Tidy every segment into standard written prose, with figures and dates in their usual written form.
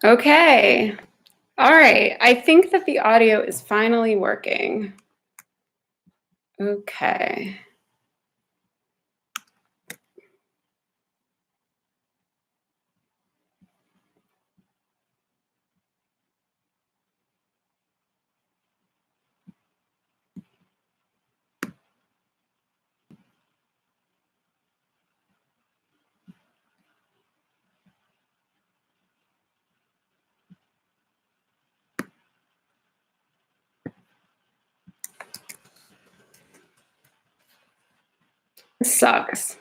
Okay. All right. I think that the audio is finally working. Okay. This sucks.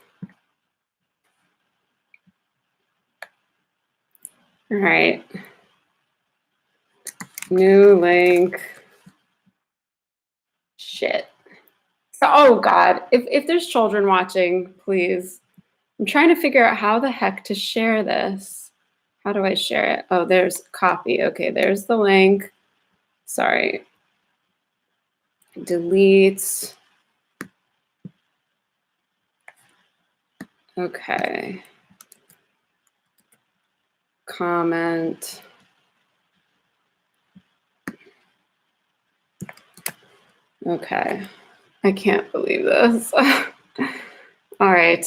All right. New link. Shit. So, oh God, if there's children watching, please. I'm trying to figure out how the heck to share this. How do I share it? Oh, there's copy. Okay, there's the link. Sorry. Delete. Okay. Comment. Okay. I can't believe this. All right.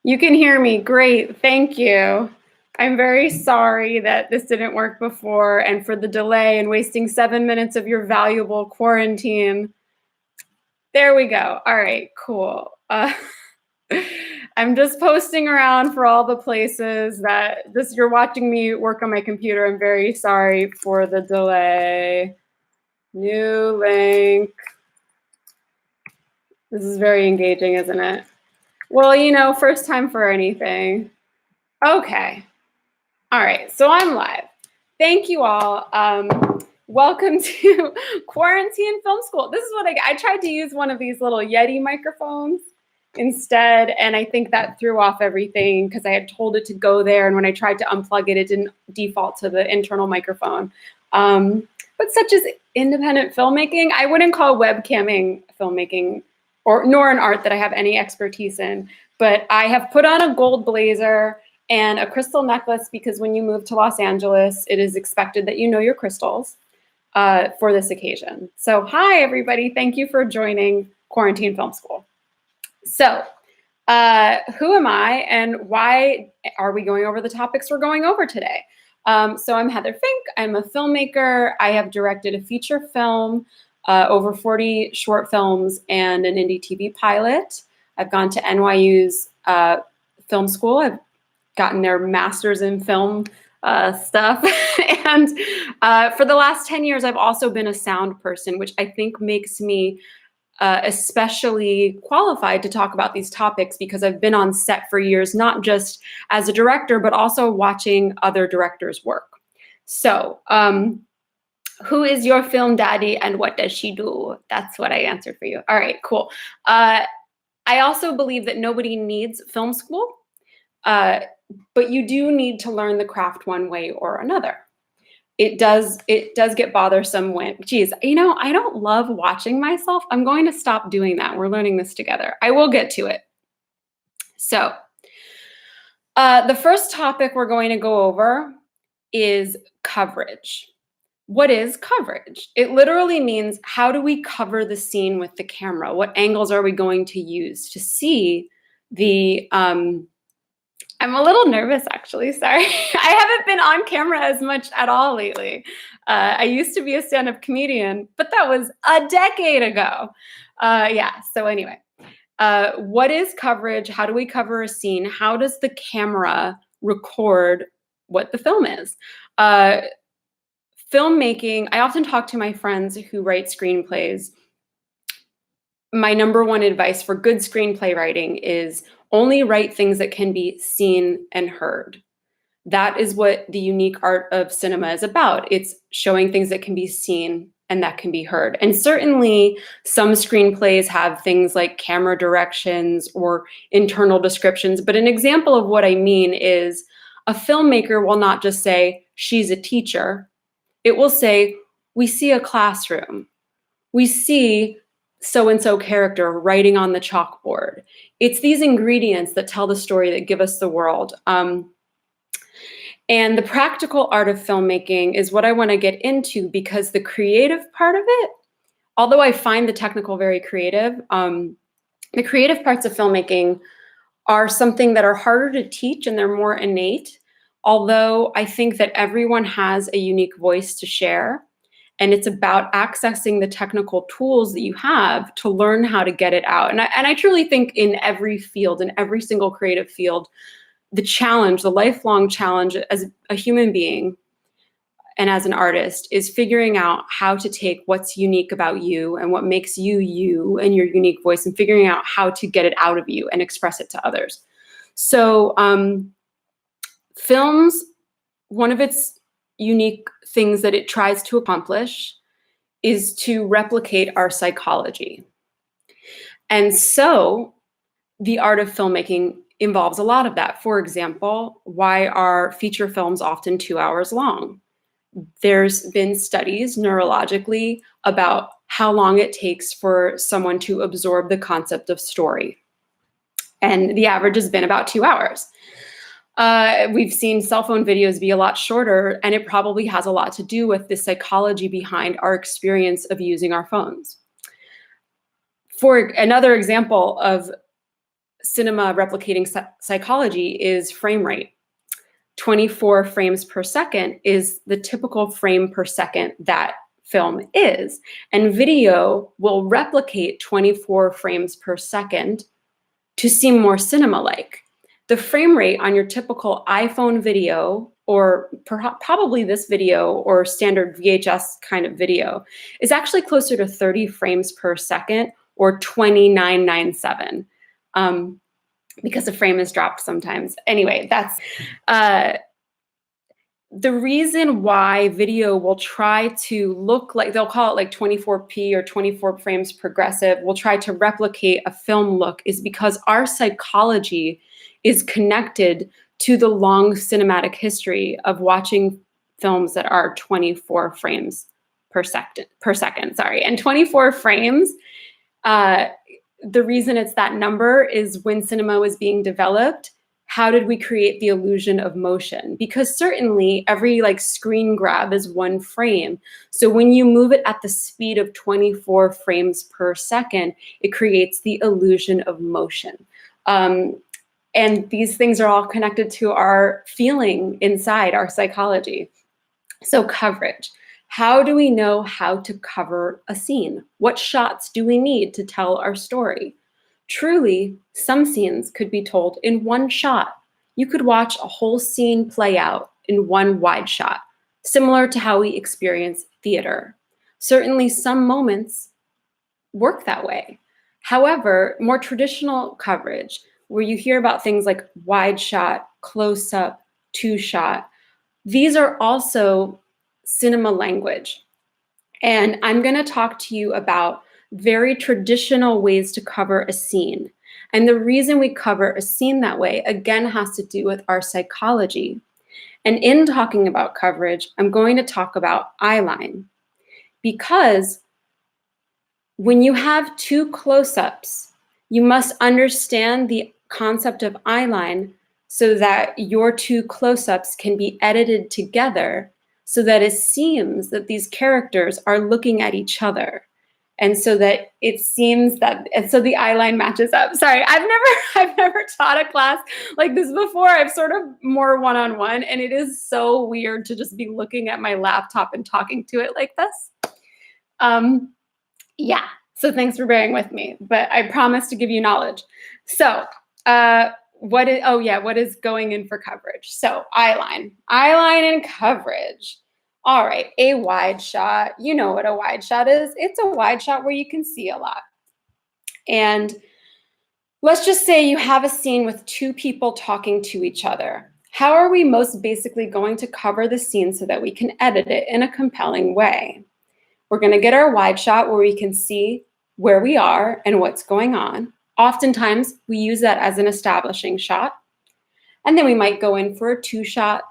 You can hear me. Great. Thank you. I'm very sorry that this didn't work before and for the delay and wasting 7 minutes of your valuable quarantine. There we go. All right, cool. I'm just posting around for all the places that you're watching me work on my computer. I'm very sorry for the delay. New link. This is very engaging, isn't it? Well, you know, first time for anything. Okay. All right, so I'm live. Thank you all. Welcome to Quarantine Film School. This is what I tried to use one of these little Yeti microphones instead, and I think that threw off everything because I had told it to go there, and when I tried to unplug it, it didn't default to the internal microphone. But such as independent filmmaking, I wouldn't call webcamming filmmaking, nor an art that I have any expertise in, but I have put on a gold blazer and a crystal necklace because when you move to Los Angeles, it is expected that you know your crystals for this occasion. So hi, everybody. Thank you for joining Quarantine Film School. So who am I and why are we going over the topics we're going over today? So I'm Heather Fink. I'm a filmmaker. I have directed a feature film, over 40 short films, and an indie TV pilot. I've gone to NYU's film school. I've gotten their master's in film stuff. And for the last 10 years, I've also been a sound person, which I think makes me especially qualified to talk about these topics because I've been on set for years, not just as a director, but also watching other directors work. So who is your film daddy and what does she do? That's what I answered for you. All right, cool. I also believe that nobody needs film school, but you do need to learn the craft one way or another. It does get bothersome when, geez, you know, I don't love watching myself. I'm going to stop doing that. We're learning this together. I will get to it. So the first topic we're going to go over is coverage. What is coverage? It literally means how do we cover the scene with the camera? What angles are we going to use to see the I'm a little nervous, actually. Sorry. I haven't been on camera as much at all lately. I used to be a stand-up comedian, but that was a decade ago. Yeah, so anyway. What is coverage? How do we cover a scene? How does the camera record what the film is? Filmmaking, I often talk to my friends who write screenplays. My number one advice for good screenplay writing is only write things that can be seen and heard. That is what the unique art of cinema is about. It's showing things that can be seen and that can be heard. And certainly some screenplays have things like camera directions or internal descriptions. But an example of what I mean is a filmmaker will not just say, she's a teacher. It will say, we see a classroom. We see so-and-so character writing on the chalkboard. It's these ingredients that tell the story that give us the world. And the practical art of filmmaking is what I want to get into, because the creative part of it, although I find the technical very creative, the creative parts of filmmaking are something that are harder to teach and they're more innate. Although I think that everyone has a unique voice to share. And it's about accessing the technical tools that you have to learn how to get it out. And I truly think in every field, in every single creative field, the challenge, the lifelong challenge as a human being and as an artist is figuring out how to take what's unique about you and what makes you you and your unique voice, and figuring out how to get it out of you and express it to others. So films, one of its unique things that it tries to accomplish is to replicate our psychology. And so the art of filmmaking involves a lot of that. For example, why are feature films often 2 hours long? There's been studies neurologically about how long it takes for someone to absorb the concept of story. And the average has been about 2 hours. We've seen cell phone videos be a lot shorter, and it probably has a lot to do with the psychology behind our experience of using our phones. For another example of cinema replicating psychology is frame rate. 24 frames per second is the typical frame per second that film is. And video will replicate 24 frames per second to seem more cinema-like. The frame rate on your typical iPhone video, or probably this video or standard VHS kind of video, is actually closer to 30 frames per second, or 2997. Because the frame is dropped sometimes. Anyway, that's the reason why video will try to look like, they'll call it like 24p or 24 frames progressive, will try to replicate a film look, is because our psychology is connected to the long cinematic history of watching films that are 24 frames per second. And 24 frames, the reason it's that number is when cinema was being developed, how did we create the illusion of motion? Because certainly every screen grab is one frame. So when you move it at the speed of 24 frames per second, it creates the illusion of motion. And these things are all connected to our feeling inside, our psychology. So coverage. How do we know how to cover a scene? What shots do we need to tell our story? Truly, some scenes could be told in one shot. You could watch a whole scene play out in one wide shot, similar to how we experience theater. Certainly, some moments work that way. However, more traditional coverage, where you hear about things like wide shot, close up, two shot, these are also cinema language. And I'm going to talk to you about very traditional ways to cover a scene. And the reason we cover a scene that way, again, has to do with our psychology. And in talking about coverage, I'm going to talk about eyeline. Because when you have two close-ups, you must understand the concept of eyeline so that your two close-ups can be edited together so that it seems that these characters are looking at each other. And so that it seems that, and so the eyeline matches up. Sorry, I've never taught a class like this before. I've sort of more one-on-one, and it is so weird to just be looking at my laptop and talking to it like this. Yeah, so thanks for bearing with me, but I promise to give you knowledge. So what is going in for coverage? So eyeline and coverage. All right, a wide shot. You know what a wide shot is. It's a wide shot where you can see a lot. And let's just say you have a scene with two people talking to each other. How are we most basically going to cover the scene so that we can edit it in a compelling way? We're going to get our wide shot where we can see where we are and what's going on. Oftentimes, we use that as an establishing shot. And then we might go in for a two shot.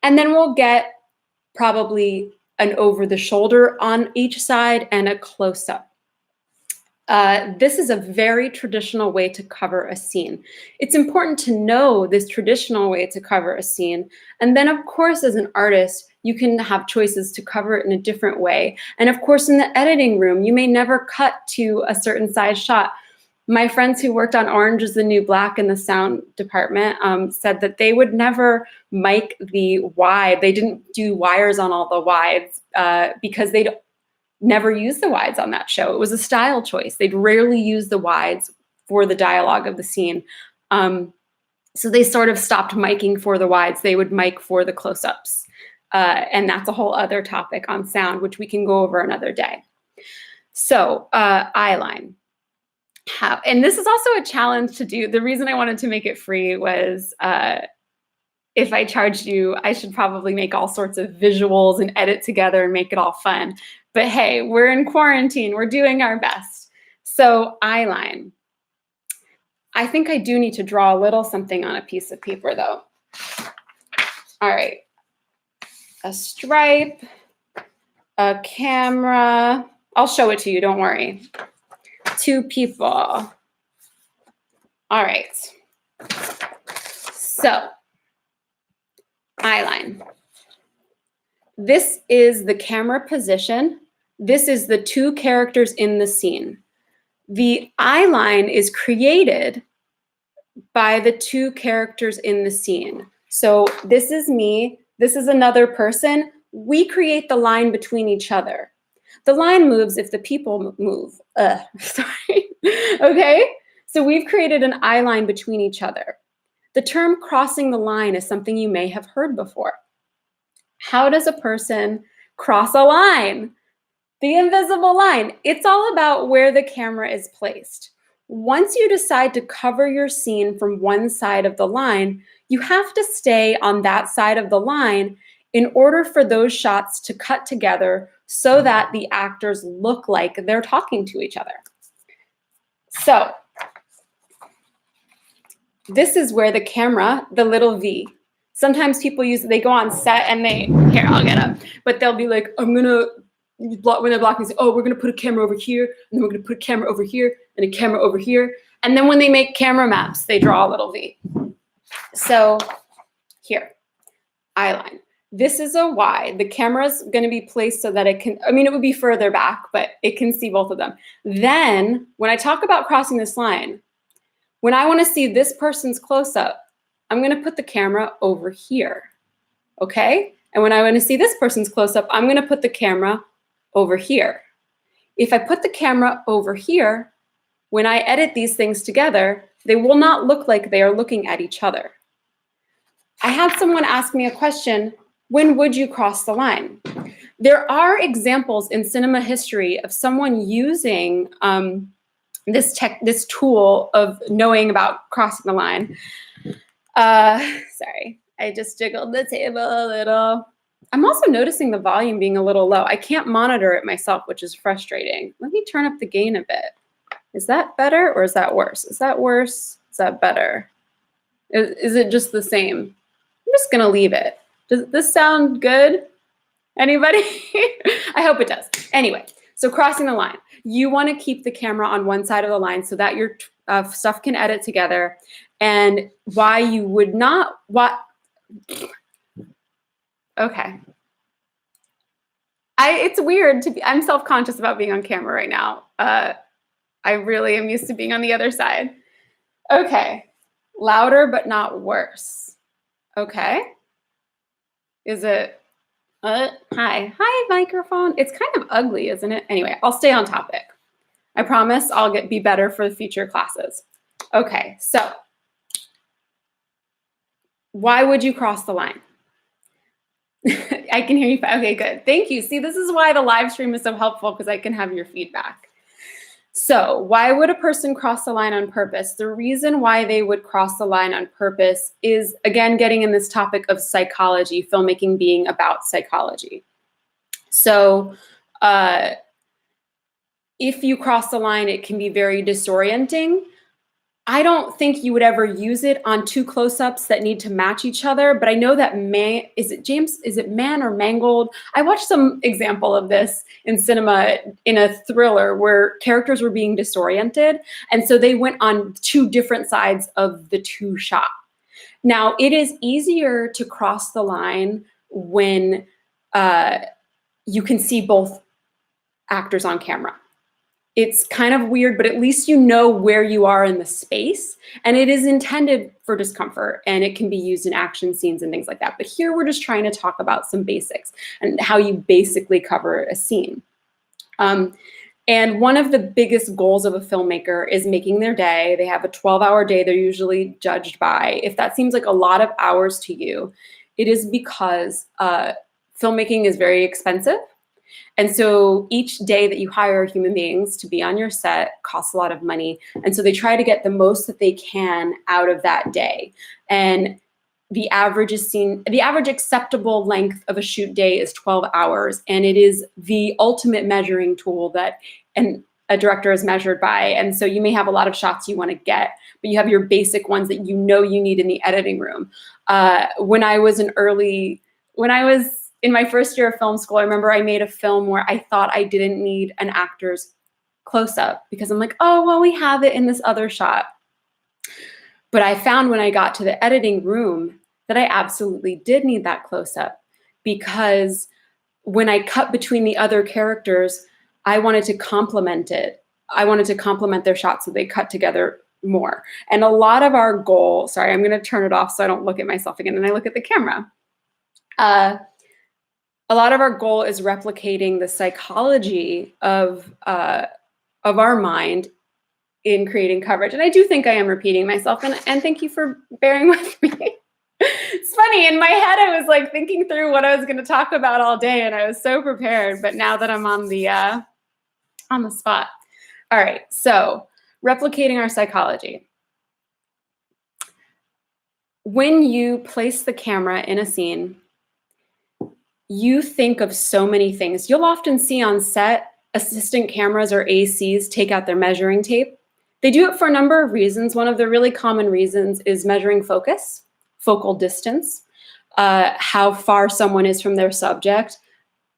And then we'll get probably an over the shoulder on each side and a close up. this is a very traditional way to cover a scene. It's important to know this traditional way to cover a scene. And then, of course, as an artist, you can have choices to cover it in a different way. And of course, in the editing room, you may never cut to a certain size shot. My friends who worked on Orange is the New Black in the sound department said that they would never mic the wide. They didn't do wires on all the wides because they'd never use the wides on that show. It was a style choice. They'd rarely use the wides for the dialogue of the scene. So they sort of stopped miking for the wides. They would mic for the close-ups. And that's a whole other topic on sound, which we can go over another day. So Eyeline. And this is also a challenge to do. The reason I wanted to make it free was if I charged you, I should probably make all sorts of visuals and edit together and make it all fun. But hey, we're in quarantine. We're doing our best. So Eyeline. I think I do need to draw a little something on a piece of paper, though. All right. A stripe, a camera. I'll show it to you. Don't worry. 2 people. All right. So, Eyeline. This is the camera position. This is the 2 characters in the scene. The eyeline is created by the 2 characters in the scene. So this is me. This is another person. We create the line between each other. The line moves if the people move. Sorry. Okay? So we've created an eyeline between each other. The term crossing the line is something you may have heard before. How does a person cross a line? The invisible line. It's all about where the camera is placed. Once you decide to cover your scene from one side of the line, you have to stay on that side of the line in order for those shots to cut together so that the actors look like they're talking to each other. So this is where the camera, the little V, sometimes people use, they go on set and here, I'll get up, but they'll be like, when they're blocking, say, oh, we're gonna put a camera over here, and then we're gonna put a camera over here, and a camera over here. And then when they make camera maps, they draw a little V. So here, eyeline. This is a Y. The camera's gonna be placed so that it can, it would be further back, but it can see both of them. Then, when I talk about crossing this line, when I wanna see this person's close-up, I'm gonna put the camera over here, okay? And when I wanna see this person's close-up, I'm gonna put the camera over here. If I put the camera over here, when I edit these things together, they will not look like they are looking at each other. I had someone ask me a question, when would you cross the line? There are examples in cinema history of someone using this tool of knowing about crossing the line. Sorry, I just jiggled the table a little. I'm also noticing the volume being a little low. I can't monitor it myself, which is frustrating. Let me turn up the gain a bit. Is that better or is that worse? Is that worse? Is that better? Is it just the same? I'm just gonna leave it. Does this sound good? Anybody? I hope it does. Anyway, so crossing the line. You wanna keep the camera on one side of the line so that your stuff can edit together. And why you would not, okay. It's weird to be, I'm self-conscious about being on camera right now. I really am used to being on the other side. Okay, louder but not worse. Okay, is it, hi microphone. It's kind of ugly, isn't it? Anyway, I'll stay on topic. I promise I'll be better for the future classes. Okay, so why would you cross the line? I can hear you. Okay, good. Thank you. See, this is why the live stream is so helpful, because I can have your feedback. So why would a person cross the line on purpose? The reason why they would cross the line on purpose is, again, getting in this topic of psychology, filmmaking being about psychology. So if you cross the line, it can be very disorienting. I don't think you would ever use it on two close-ups that need to match each other, but I know that is it Man or Mangold? I watched some example of this in cinema in a thriller where characters were being disoriented, and so they went on two different sides of the two shot. Now, it is easier to cross the line when you can see both actors on camera. It's kind of weird, but at least you know where you are in the space, and it is intended for discomfort, and it can be used in action scenes and things like that. But here we're just trying to talk about some basics and how you basically cover a scene. And one of the biggest goals of a filmmaker is making their day. They have a 12-hour day they're usually judged by. If that seems like a lot of hours to you, it is because filmmaking is very expensive. And so each day that you hire human beings to be on your set costs a lot of money. And so they try to get the most that they can out of that day. And the average acceptable length of a shoot day is 12 hours. And it is the ultimate measuring tool that a director is measured by. And so you may have a lot of shots you want to get, but you have your basic ones that you know you need in the editing room. When I was in my first year of film school, I remember I made a film where I thought I didn't need an actor's close-up because I'm like, oh, well, we have it in this other shot. But I found when I got to the editing room that I absolutely did need that close-up, because when I cut between the other characters, I wanted to complement it. I wanted to complement their shots so they cut together more. And a lot of our goal, sorry, I'm going to turn it off so I don't look at myself again and I look at the camera. A lot of our goal is replicating the psychology of our mind in creating coverage. And I do think I am repeating myself, and thank you for bearing with me. It's funny, in my head I was like thinking through what I was going to talk about all day, and I was so prepared, but now that I'm on the spot. All right, so replicating our psychology. When you place the camera in a scene, you think of so many things. You'll often see on set, assistant cameras or ACs take out their measuring tape. They do it for a number of reasons. One of the really common reasons is measuring focus, focal distance. How far someone is from their subject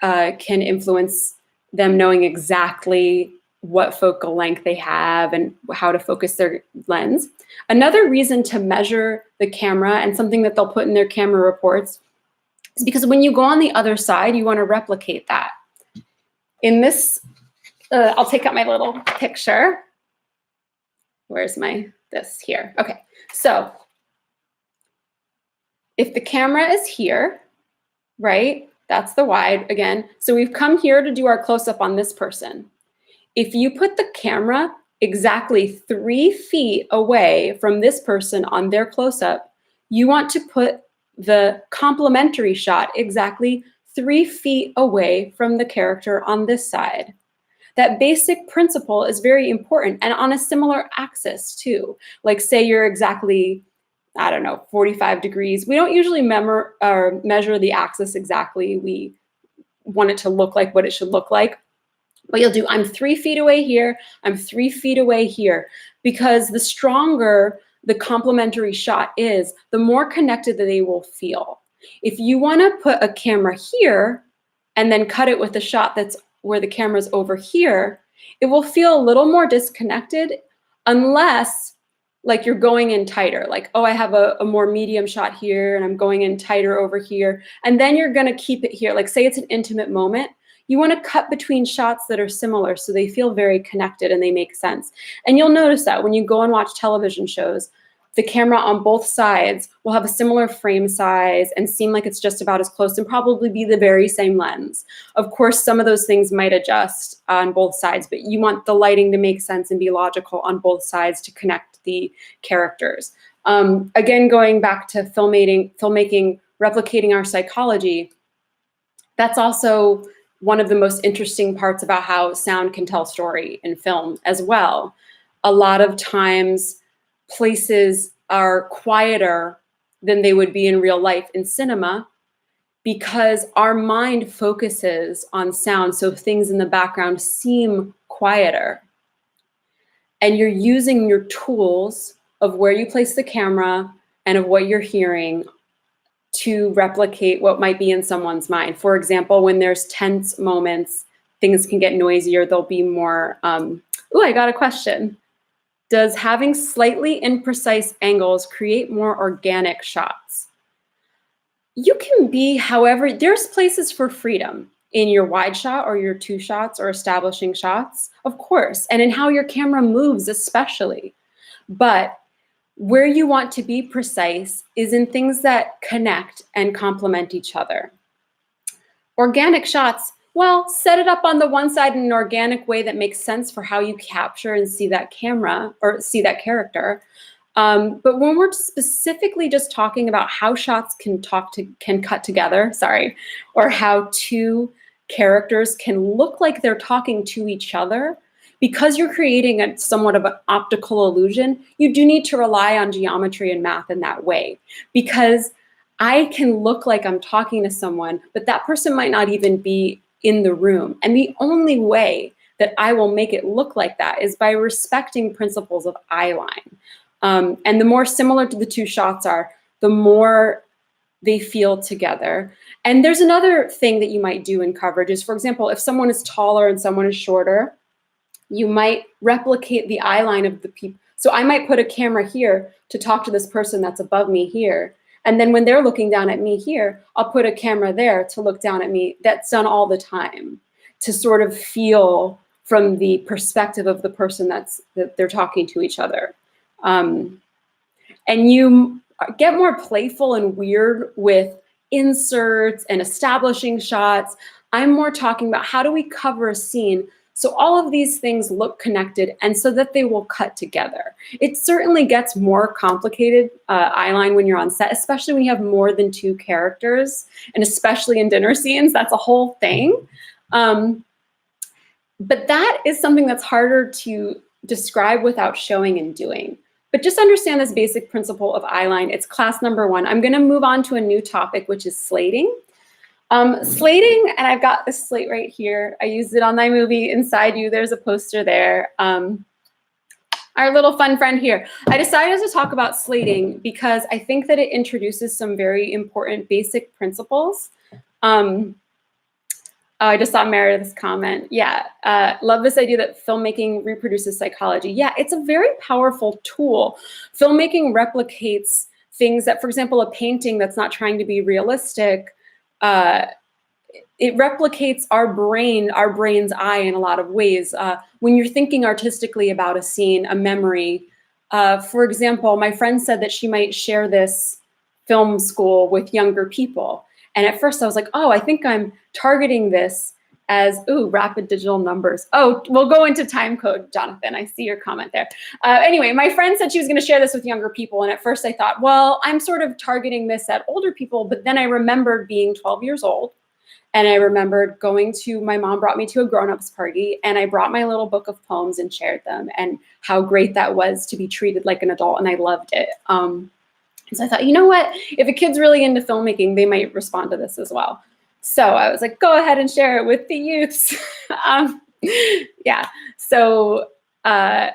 can influence them knowing exactly what focal length they have and how to focus their lens. Another reason to measure the camera, and something that they'll put in their camera reports, is because when you go on the other side, you want to replicate that. In this, I'll take out my little picture. Where's this here? Okay, so if the camera is here, right, that's the wide again. So we've come here to do our close-up on this person. If you put the camera exactly 3 feet away from this person on their close-up, you want to put the complementary shot exactly 3 feet away from the character on this side. That basic principle is very important, and on a similar axis too. Like say you're exactly, I don't know, 45 degrees. We don't usually measure the axis exactly. We want it to look like what it should look like. What you'll do, I'm 3 feet away here, I'm 3 feet away here, because the stronger the complementary shot is, the more connected that they will feel. If you want to put a camera here and then cut it with a shot that's where the camera's over here, it will feel a little more disconnected, unless like you're going in tighter, like, oh, I have a more medium shot here and I'm going in tighter over here. And then you're going to keep it here. Like say it's an intimate moment. You want to cut between shots that are similar so they feel very connected and they make sense. And you'll notice that when you go and watch television shows, the camera on both sides will have a similar frame size and seem like it's just about as close and probably be the very same lens. Of course, some of those things might adjust on both sides, but you want the lighting to make sense and be logical on both sides to connect the characters. Again, going back to filmmaking, replicating our psychology, that's also one of the most interesting parts about how sound can tell story in film as well. A lot of times places are quieter than they would be in real life in cinema because our mind focuses on sound, so things in the background seem quieter. And you're using your tools of where you place the camera and of what you're hearing to replicate what might be in someone's mind. For example, when there's tense moments, things can get noisier. There'll be more, ooh, I got a question. Does having slightly imprecise angles create more organic shots? You can be, however, there's places for freedom in your wide shot or your two shots or establishing shots, of course, and in how your camera moves especially. But where you want to be precise is in things that connect and complement each other. Organic shots, well, set it up on the one side in an organic way that makes sense for how you capture and see that camera or see that character. But when we're specifically just talking about how shots can cut together, or how two characters can look like they're talking to each other, because you're creating a somewhat of an optical illusion, you do need to rely on geometry and math in that way. Because I can look like I'm talking to someone, but that person might not even be in the room. And the only way that I will make it look like that is by respecting principles of eyeline. And the more similar to the two shots are, the more they feel together. And there's another thing that you might do in coverage is, for example, if someone is taller and someone is shorter, you might replicate the eye line of the people. So I might put a camera here to talk to this person that's above me here. And then when they're looking down at me here, I'll put a camera there to look down at me. That's done all the time to sort of feel from the perspective of the person that they're talking to each other. And you get more playful and weird with inserts and establishing shots. I'm more talking about how do we cover a scene so all of these things look connected and so that they will cut together. It certainly gets more complicated, eyeline, when you're on set, especially when you have more than two characters, and especially in dinner scenes, that's a whole thing. But that is something that's harder to describe without showing and doing. But just understand this basic principle of eyeline. It's class number 1. I'm going to move on to a new topic, which is slating. Slating, and I've got this slate right here. I used it on my movie, Inside You. There's a poster there. Our little fun friend here. I decided to talk about slating because I think that it introduces some very important basic principles. Oh, I just saw Meredith's comment. Yeah, love this idea that filmmaking reproduces psychology. Yeah, it's a very powerful tool. Filmmaking replicates things that, for example, a painting that's not trying to be realistic, it replicates our brain's eye in a lot of ways. When you're thinking artistically about a scene, a memory, for example, my friend said that she might share this film school with younger people. And at first I was like, oh, I think I'm targeting this as, ooh, rapid digital numbers. Oh, we'll go into Timecode, Jonathan. I see your comment there. Anyway, my friend said she was going to share this with younger people. And at first I thought, well, I'm sort of targeting this at older people. But then I remembered being 12 years old. And I remembered my mom brought me to a grown-ups party. And I brought my little book of poems and shared them. And how great that was to be treated like an adult. And I loved it. So I thought, you know what? If a kid's really into filmmaking, they might respond to this as well. So I was like, go ahead and share it with the youths. Yeah. So I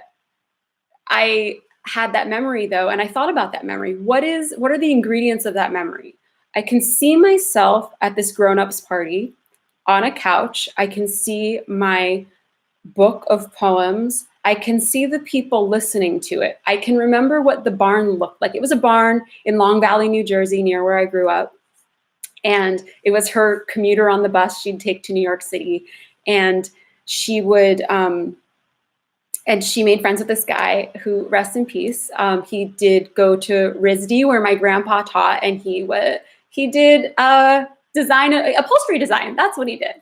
had that memory though, and I thought about that memory. What are the ingredients of that memory? I can see myself at this grown-ups party on a couch. I can see my book of poems. I can see the people listening to it. I can remember what the barn looked like. It was a barn in Long Valley, New Jersey, near where I grew up. And it was her commuter on the bus she'd take to New York City. And she would, and she made friends with this guy who, rest in peace, he did go to RISD where my grandpa taught, and he did upholstery design. That's what he did.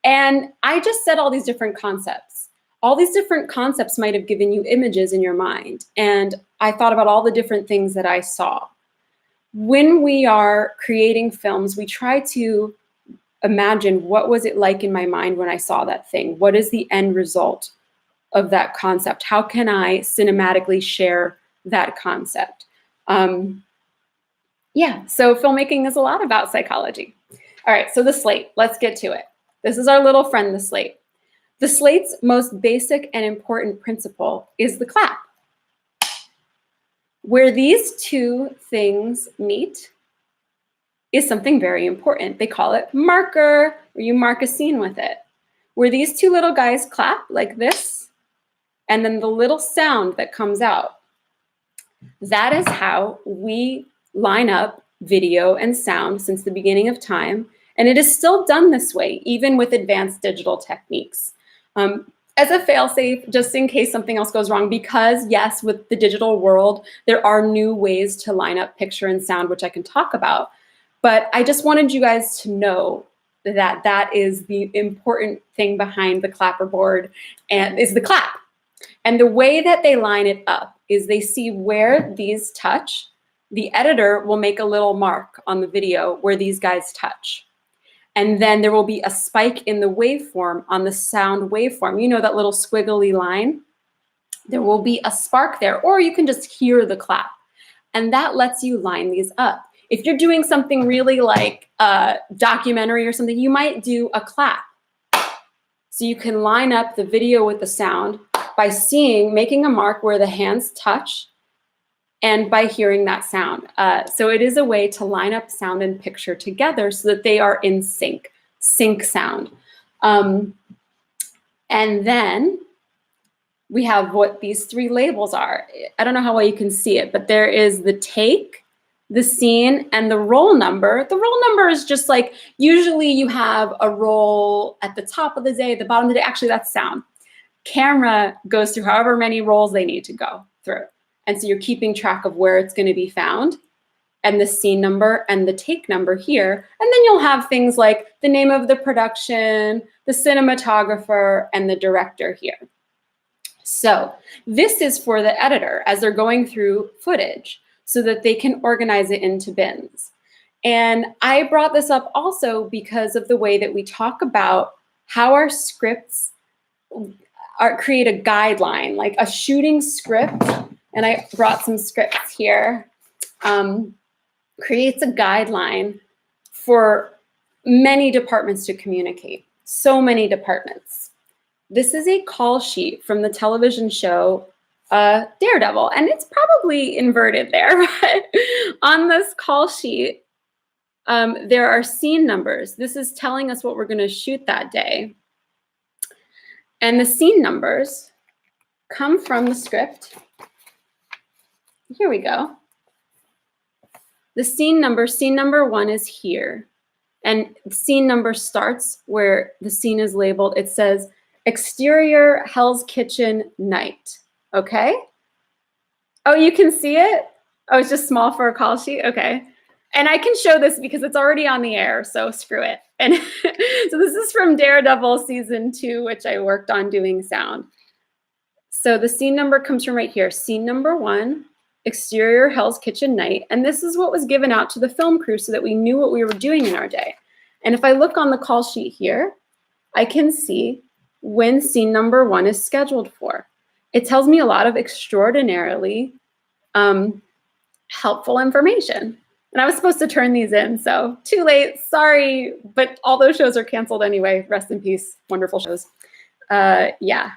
And I just said all these different concepts. All these different concepts might have given you images in your mind. And I thought about all the different things that I saw. When we are creating films, we try to imagine what was it like in my mind when I saw that thing? What is the end result of that concept? How can I cinematically share that concept? Yeah, so filmmaking is a lot about psychology. All right, so the slate, let's get to it. This is our little friend, the slate. The slate's most basic and important principle is the clap. Where these two things meet is something very important. They call it marker, where you mark a scene with it. Where these two little guys clap like this, and then the little sound that comes out. That is how we line up video and sound since the beginning of time. And it is still done this way, even with advanced digital techniques. As a fail-safe, just in case something else goes wrong, because yes, with the digital world, there are new ways to line up picture and sound, which I can talk about. But I just wanted you guys to know that that is the important thing behind the clapperboard, and is the clap. And the way that they line it up is they see where these touch. The editor will make a little mark on the video where these guys touch. And then there will be a spike in the waveform on the sound waveform. You know that little squiggly line? There will be a spark there, or you can just hear the clap. And that lets you line these up. If you're doing something really like a documentary or something, you might do a clap. So you can line up the video with the sound by making a mark where the hands touch, and by hearing that sound. So it is a way to line up sound and picture together so that they are in sync sound. And then we have what these three labels are. I don't know how well you can see it, but there is the take, the scene, and the roll number. The roll number is just like, usually you have a roll at the top of the day, at the bottom of the day. Actually, that's sound. Camera goes through however many rolls they need to go through. And so you're keeping track of where it's going to be found, and the scene number and the take number here. And then you'll have things like the name of the production, the cinematographer, and the director here. So this is for the editor as they're going through footage so that they can organize it into bins. And I brought this up also because of the way that we talk about how our scripts create a guideline, like a shooting script. And I brought some scripts here, creates a guideline for many departments to communicate, so many departments. This is a call sheet from the television show Daredevil, and it's probably inverted there, but on this call sheet, there are scene numbers. This is telling us what we're going to shoot that day. And the scene numbers come from the script. Here we go. The scene number 1 is here. And scene number starts where the scene is labeled. It says exterior Hell's Kitchen night. Okay? Oh, you can see it? Oh, it's just small for a call sheet? Okay. And I can show this because it's already on the air, so screw it. And so this is from Daredevil season 2, which I worked on doing sound. So the scene number comes from right here. Scene number 1. Exterior Hell's Kitchen night. And this is what was given out to the film crew so that we knew what we were doing in our day. And if I look on the call sheet here, I can see when scene number 1 is scheduled for. It tells me a lot of extraordinarily helpful information. And I was supposed to turn these in, so too late, sorry, but all those shows are canceled anyway. Rest in peace, wonderful shows. Yeah,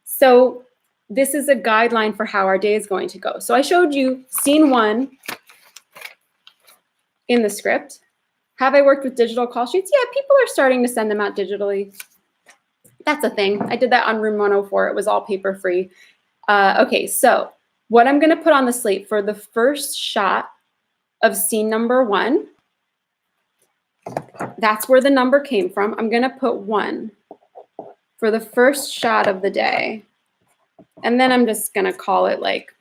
so this is a guideline for how our day is going to go. So I showed you scene 1 in the script. Have I worked with digital call sheets? Yeah, people are starting to send them out digitally. That's a thing. I did that on Room 104. It was all paper free. Okay, so what I'm going to put on the slate for the first shot of scene number 1, that's where the number came from. I'm going to put 1 for the first shot of the day. And then I'm just going to call it like,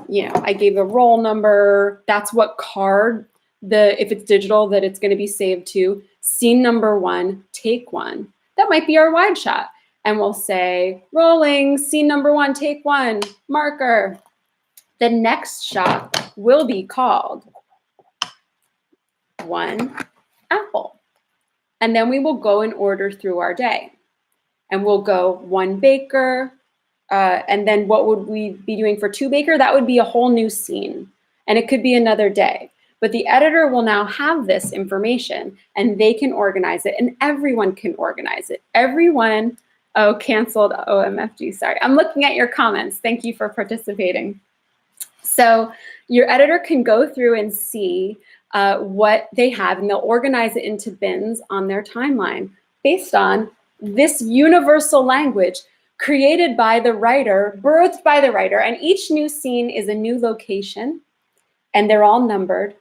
you know, I gave a roll number. That's what card, if it's digital, that it's going to be saved to. Scene number 1, take 1. That might be our wide shot. And we'll say, rolling, scene number 1, take 1, marker. The next shot will be called 1 apple. And then we will go in order through our day. And we'll go 1 baker. And then what would we be doing for 2 baker? That would be a whole new scene. And it could be another day. But the editor will now have this information and they can organize it, and everyone can organize it. Everyone, oh, canceled OMFG, sorry. I'm looking at your comments. Thank you for participating. So your editor can go through and see what they have, and they'll organize it into bins on their timeline based on this universal language created by the writer, birthed by the writer, and each new scene is a new location, and they're all numbered,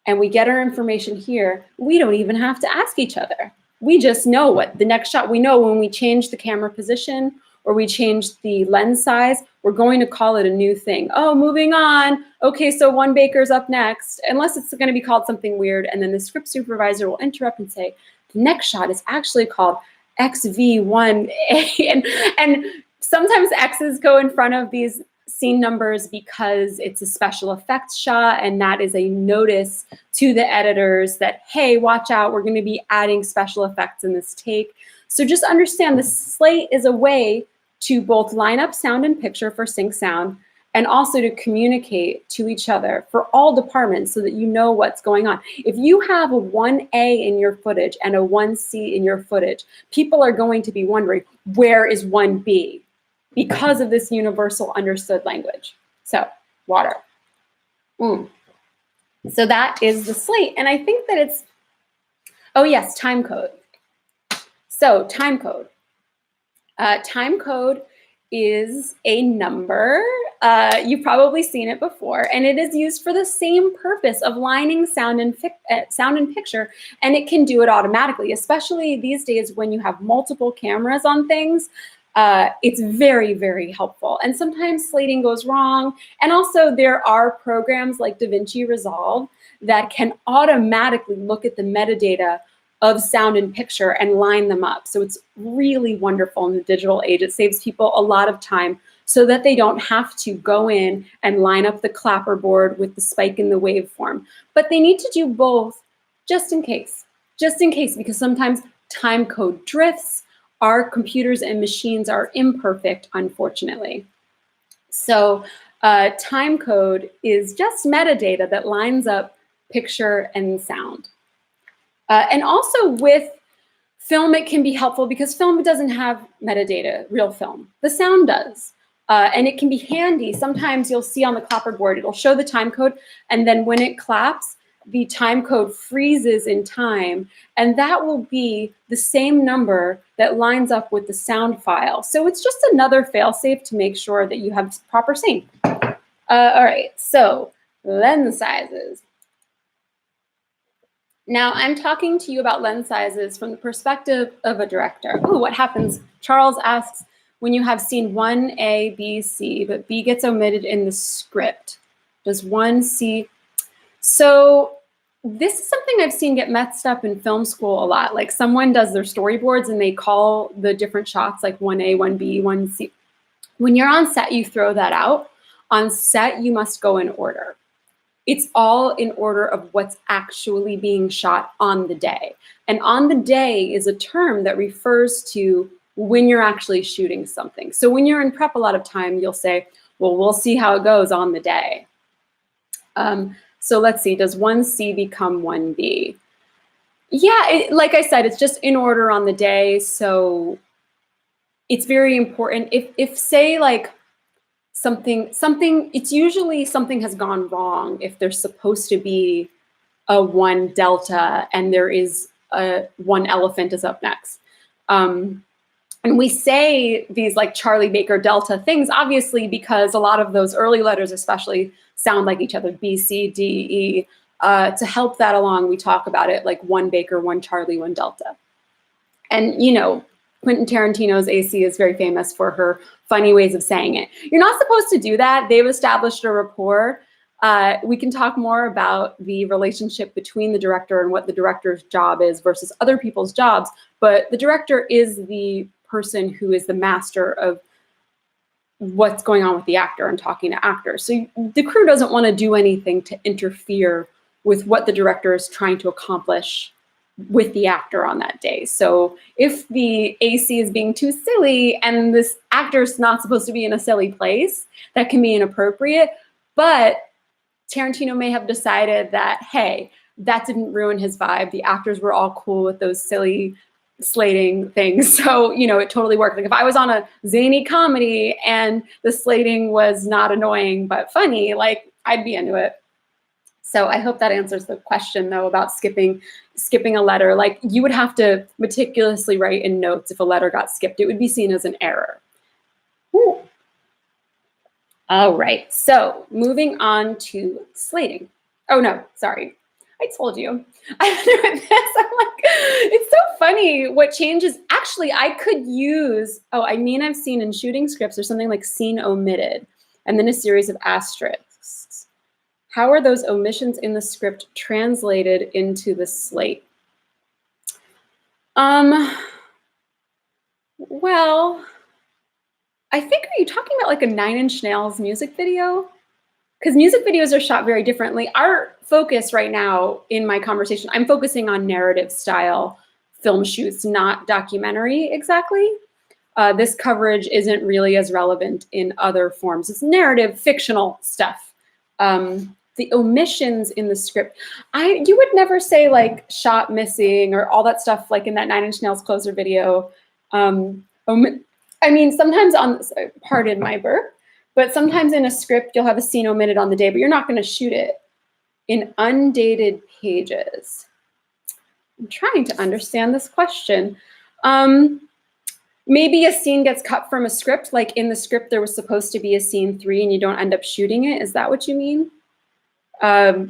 and we get our information here. We don't even have to ask each other. We just know what the next shot, we know when we change the camera position or we change the lens size, we're going to call it a new thing. Oh, moving on. Okay, so one baker's up next, unless it's going to be called something weird, and then the script supervisor will interrupt and say, the next shot is actually called XV1A, and sometimes X's go in front of these scene numbers because it's a special effects shot, and that is a notice to the editors that, hey, watch out, we're going to be adding special effects in this take. So just understand the slate is a way to both line up sound and picture for sync sound, and also to communicate to each other for all departments so that you know what's going on. If you have a 1A in your footage and a 1C in your footage, people are going to be wondering, where is 1B? Because of this universal understood language. So, water. So that is the slate. And I think that it's, oh yes, timecode. So timecode. Timecode is a number. You've probably seen it before, and it is used for the same purpose of lining sound and picture, and it can do it automatically, especially these days when you have multiple cameras on things. It's very, very helpful. And sometimes slating goes wrong. And also there are programs like DaVinci Resolve that can automatically look at the metadata of sound and picture and line them up. So it's really wonderful in the digital age. It saves people a lot of time so that they don't have to go in and line up the clapperboard with the spike in the waveform. But they need to do both just in case, because sometimes time code drifts. Our computers and machines are imperfect, unfortunately. So time code is just metadata that lines up picture and sound. And also with film, it can be helpful because film doesn't have metadata, real film. The sound does. And it can be handy. Sometimes you'll see on the clapperboard, it'll show the time code, and then when it claps, the time code freezes in time, and that will be the same number that lines up with the sound file. So it's just another fail-safe to make sure that you have proper sync. All right, so lens sizes. Now I'm talking to you about lens sizes from the perspective of a director. Ooh, what happens? Charles asks, when you have scene 1A, B, C, but B gets omitted in the script, does 1C? So this is something I've seen get messed up in film school a lot. Like someone does their storyboards and they call the different shots like 1A, 1B, 1C. When you're on set, you throw that out. On set, you must go in order. It's all in order of what's actually being shot on the day. And on the day is a term that refers to when you're actually shooting something. So when you're in prep a lot of time, you'll say, well, we'll see how it goes on the day. So let's see, does 1C become 1B? Yeah, like I said, it's just in order on the day. So it's very important. If say like something, it's usually something has gone wrong if there's supposed to be a 1 delta and there is a 1 elephant is up next. And we say these like Charlie Baker Delta things, obviously, because a lot of those early letters especially sound like each other, B, C, D, E. To help that along, we talk about it like 1 Baker, 1 Charlie, 1 Delta. And, you know, Quentin Tarantino's AC is very famous for her funny ways of saying it. You're not supposed to do that. They've established a rapport. We can talk more about the relationship between the director and what the director's job is versus other people's jobs, but the director is the person who is the master of what's going on with the actor and talking to actors. So the crew doesn't want to do anything to interfere with what the director is trying to accomplish with the actor on that day. So if the AC is being too silly and this actor's not supposed to be in a silly place, that can be inappropriate. But Tarantino may have decided that, hey, that didn't ruin his vibe. The actors were all cool with those silly slating things. So, you know, it totally worked. Like if I was on a zany comedy and the slating was not annoying but funny, like I'd be into it. So I hope that answers the question, though, about skipping a letter. Like, you would have to meticulously write in notes if a letter got skipped. It would be seen as an error. Ooh. All right, so moving on to slating. Oh, no, sorry. I told you. I'm doing this. I'm like, it's so funny what changes. Actually, I could use, I've seen in shooting scripts, there's something like scene omitted, and then a series of asterisks. How are those omissions in the script translated into the slate? Well, I think, are you talking about like a 9 Inch Nails music video? Because music videos are shot very differently. Our focus right now in my conversation, I'm focusing on narrative style film shoots, not documentary exactly. This coverage isn't really as relevant in other forms. It's narrative, fictional stuff. The omissions in the script, you would never say like shot missing or all that stuff like in that 9 Inch Nails closer video. I mean, sometimes pardon my burp, but sometimes in a script, you'll have a scene omitted on the day, but you're not going to shoot it in undated pages. I'm trying to understand this question. Maybe a scene gets cut from a script, like in the script, there was supposed to be a scene 3 and you don't end up shooting it. Is that what you mean?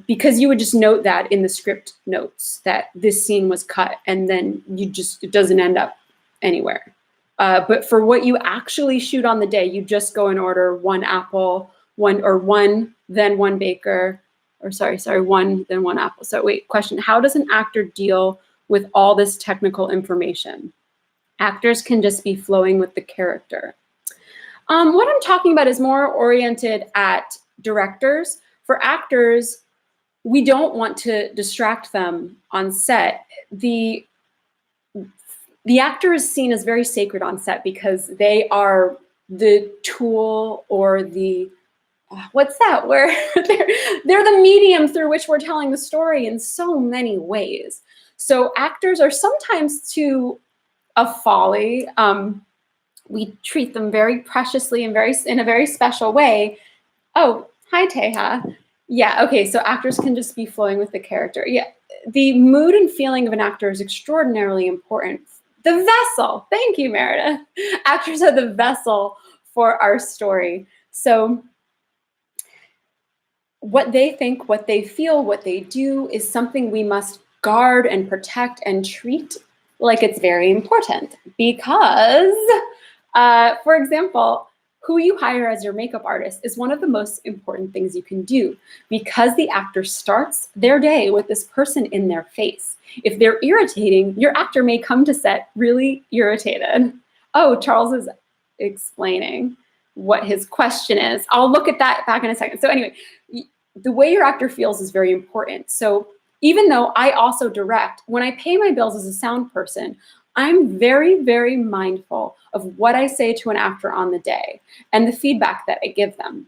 Because you would just note that in the script notes that this scene was cut and then it doesn't end up anywhere. But for what you actually shoot on the day, you just go in order: 1 apple, one, then 1 baker, or sorry, 1, then 1 apple. So wait, question, how does an actor deal with all this technical information? Actors can just be flowing with the character. What I'm talking about is more oriented at directors. For actors, we don't want to distract them on set. The actor is seen as very sacred on set because they are the tool or the, where they're the medium through which we're telling the story in so many ways. So actors are sometimes to a folly. We treat them very preciously and in a very special way. Oh, hi, Teha. Yeah, okay, so actors can just be flowing with the character. Yeah, the mood and feeling of an actor is extraordinarily important. The vessel, thank you, Meredith. Actors are the vessel for our story. So what they think, what they feel, what they do is something we must guard and protect and treat like it's very important. Because, for example, who you hire as your makeup artist is one of the most important things you can do, because the actor starts their day with this person in their face. If they're irritating, your actor may come to set really irritated. Oh, Charles is explaining what his question is. I'll look at that back in a second. So anyway, the way your actor feels is very important. So even though I also direct, when I pay my bills as a sound person, I'm very, very mindful of what I say to an actor on the day and the feedback that I give them.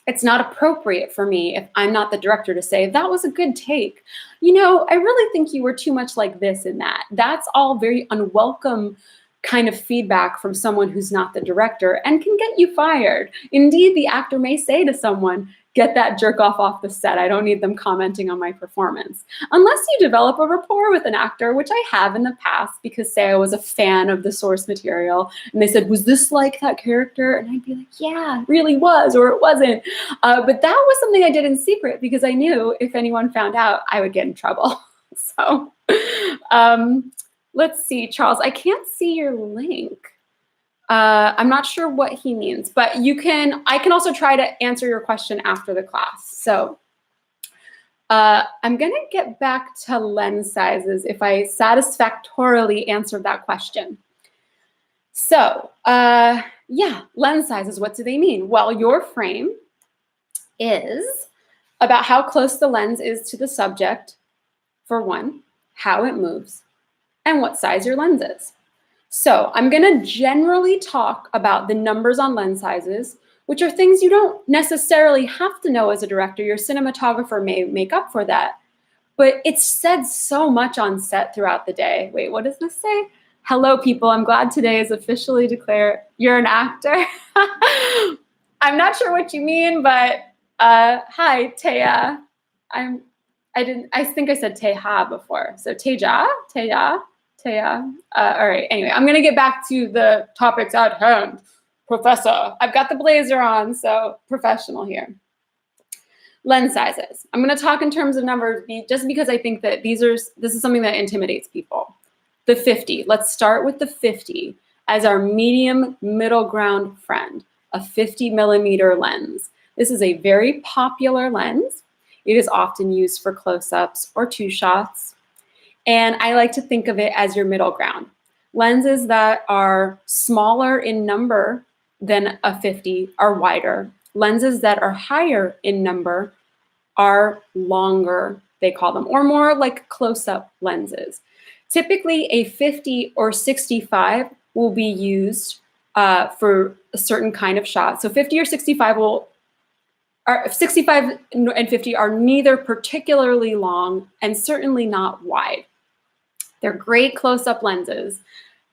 It's not appropriate for me, if I'm not the director, to say, that was a good take. You know, I really think you were too much like this and that. That's all very unwelcome kind of feedback from someone who's not the director and can get you fired. Indeed, the actor may say to someone, get that jerk off the set. I don't need them commenting on my performance. Unless you develop a rapport with an actor, which I have in the past, because say I was a fan of the source material and they said, was this like that character? And I'd be like, yeah, it really was, or it wasn't. But that was something I did in secret because I knew if anyone found out, I would get in trouble. So let's see, Charles, I can't see your link. I'm not sure what he means, but I can also try to answer your question after the class. So I'm gonna get back to lens sizes if I satisfactorily answered that question. So yeah, lens sizes, what do they mean? Well, your frame is about how close the lens is to the subject, for one, how it moves, and what size your lens is. So I'm going to generally talk about the numbers on lens sizes, which are things you don't necessarily have to know as a director. Your cinematographer may make up for that. But it's said so much on set throughout the day. Wait, what does this say? Hello, people. I'm glad today is officially declared you're an actor. I'm not sure what you mean, but Hi, Taya. I think I said Teja before. So Teja. All right, anyway, I'm gonna get back to the topics at hand. Professor, I've got the blazer on, so professional here. Lens sizes. I'm gonna talk in terms of numbers just because I think that this is something that intimidates people. The 50, let's start with the 50 as our medium middle ground friend, a 50 millimeter lens. This is a very popular lens. It is often used for close-ups or two shots. And I like to think of it as your middle ground. Lenses that are smaller in number than a 50 are wider. Lenses that are higher in number are longer, they call them, or more like close-up lenses. Typically, a 50 or 65 will be used for a certain kind of shot. So 50 or 65 65 and 50 are neither particularly long and certainly not wide. They're great close-up lenses.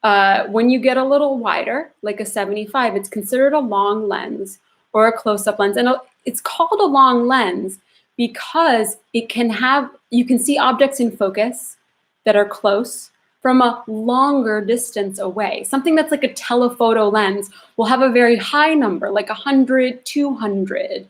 When you get a little wider, like a 75, it's considered a long lens or a close-up lens. And it's called a long lens because you can see objects in focus that are close from a longer distance away. Something that's like a telephoto lens will have a very high number, like 100, 200.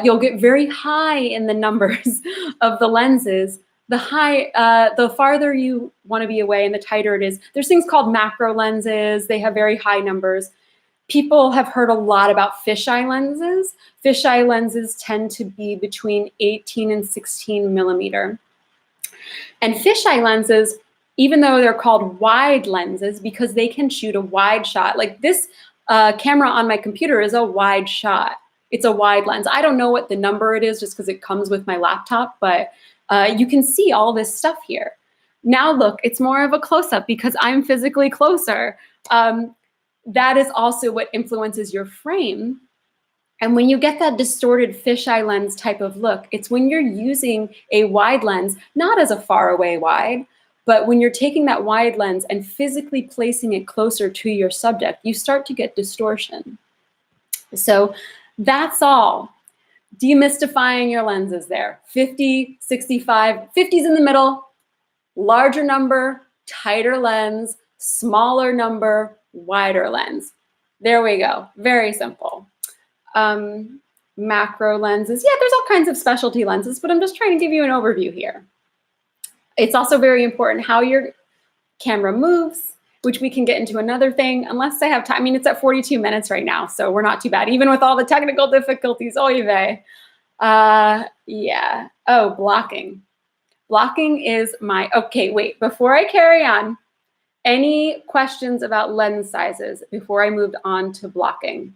You'll get very high in the numbers of the lenses. The farther you want to be away and the tighter it is. There's things called macro lenses. They have very high numbers. People have heard a lot about fisheye lenses. Fisheye lenses tend to be between 18 and 16 millimeter. And fisheye lenses, even though they're called wide lenses because they can shoot a wide shot, like this camera on my computer is a wide shot. It's a wide lens. I don't know what the number it is just because it comes with my laptop, but you can see all this stuff here. Now look, it's more of a close-up because I'm physically closer. That is also what influences your frame. And when you get that distorted fisheye lens type of look, it's when you're using a wide lens, not as a far away wide, but when you're taking that wide lens and physically placing it closer to your subject, you start to get distortion. So that's all. Demystifying your lenses there. 50, 65, 50's in the middle, larger number, tighter lens, smaller number, wider lens. There we go. Very simple. Macro lenses. Yeah, there's all kinds of specialty lenses, but I'm just trying to give you an overview here. It's also very important how your camera moves, which we can get into another thing, unless I have time. I mean, it's at 42 minutes right now, so we're not too bad, even with all the technical difficulties. Oy vey. Yeah. Oh, blocking. Blocking is okay, wait, before I carry on, any questions about lens sizes before I moved on to blocking?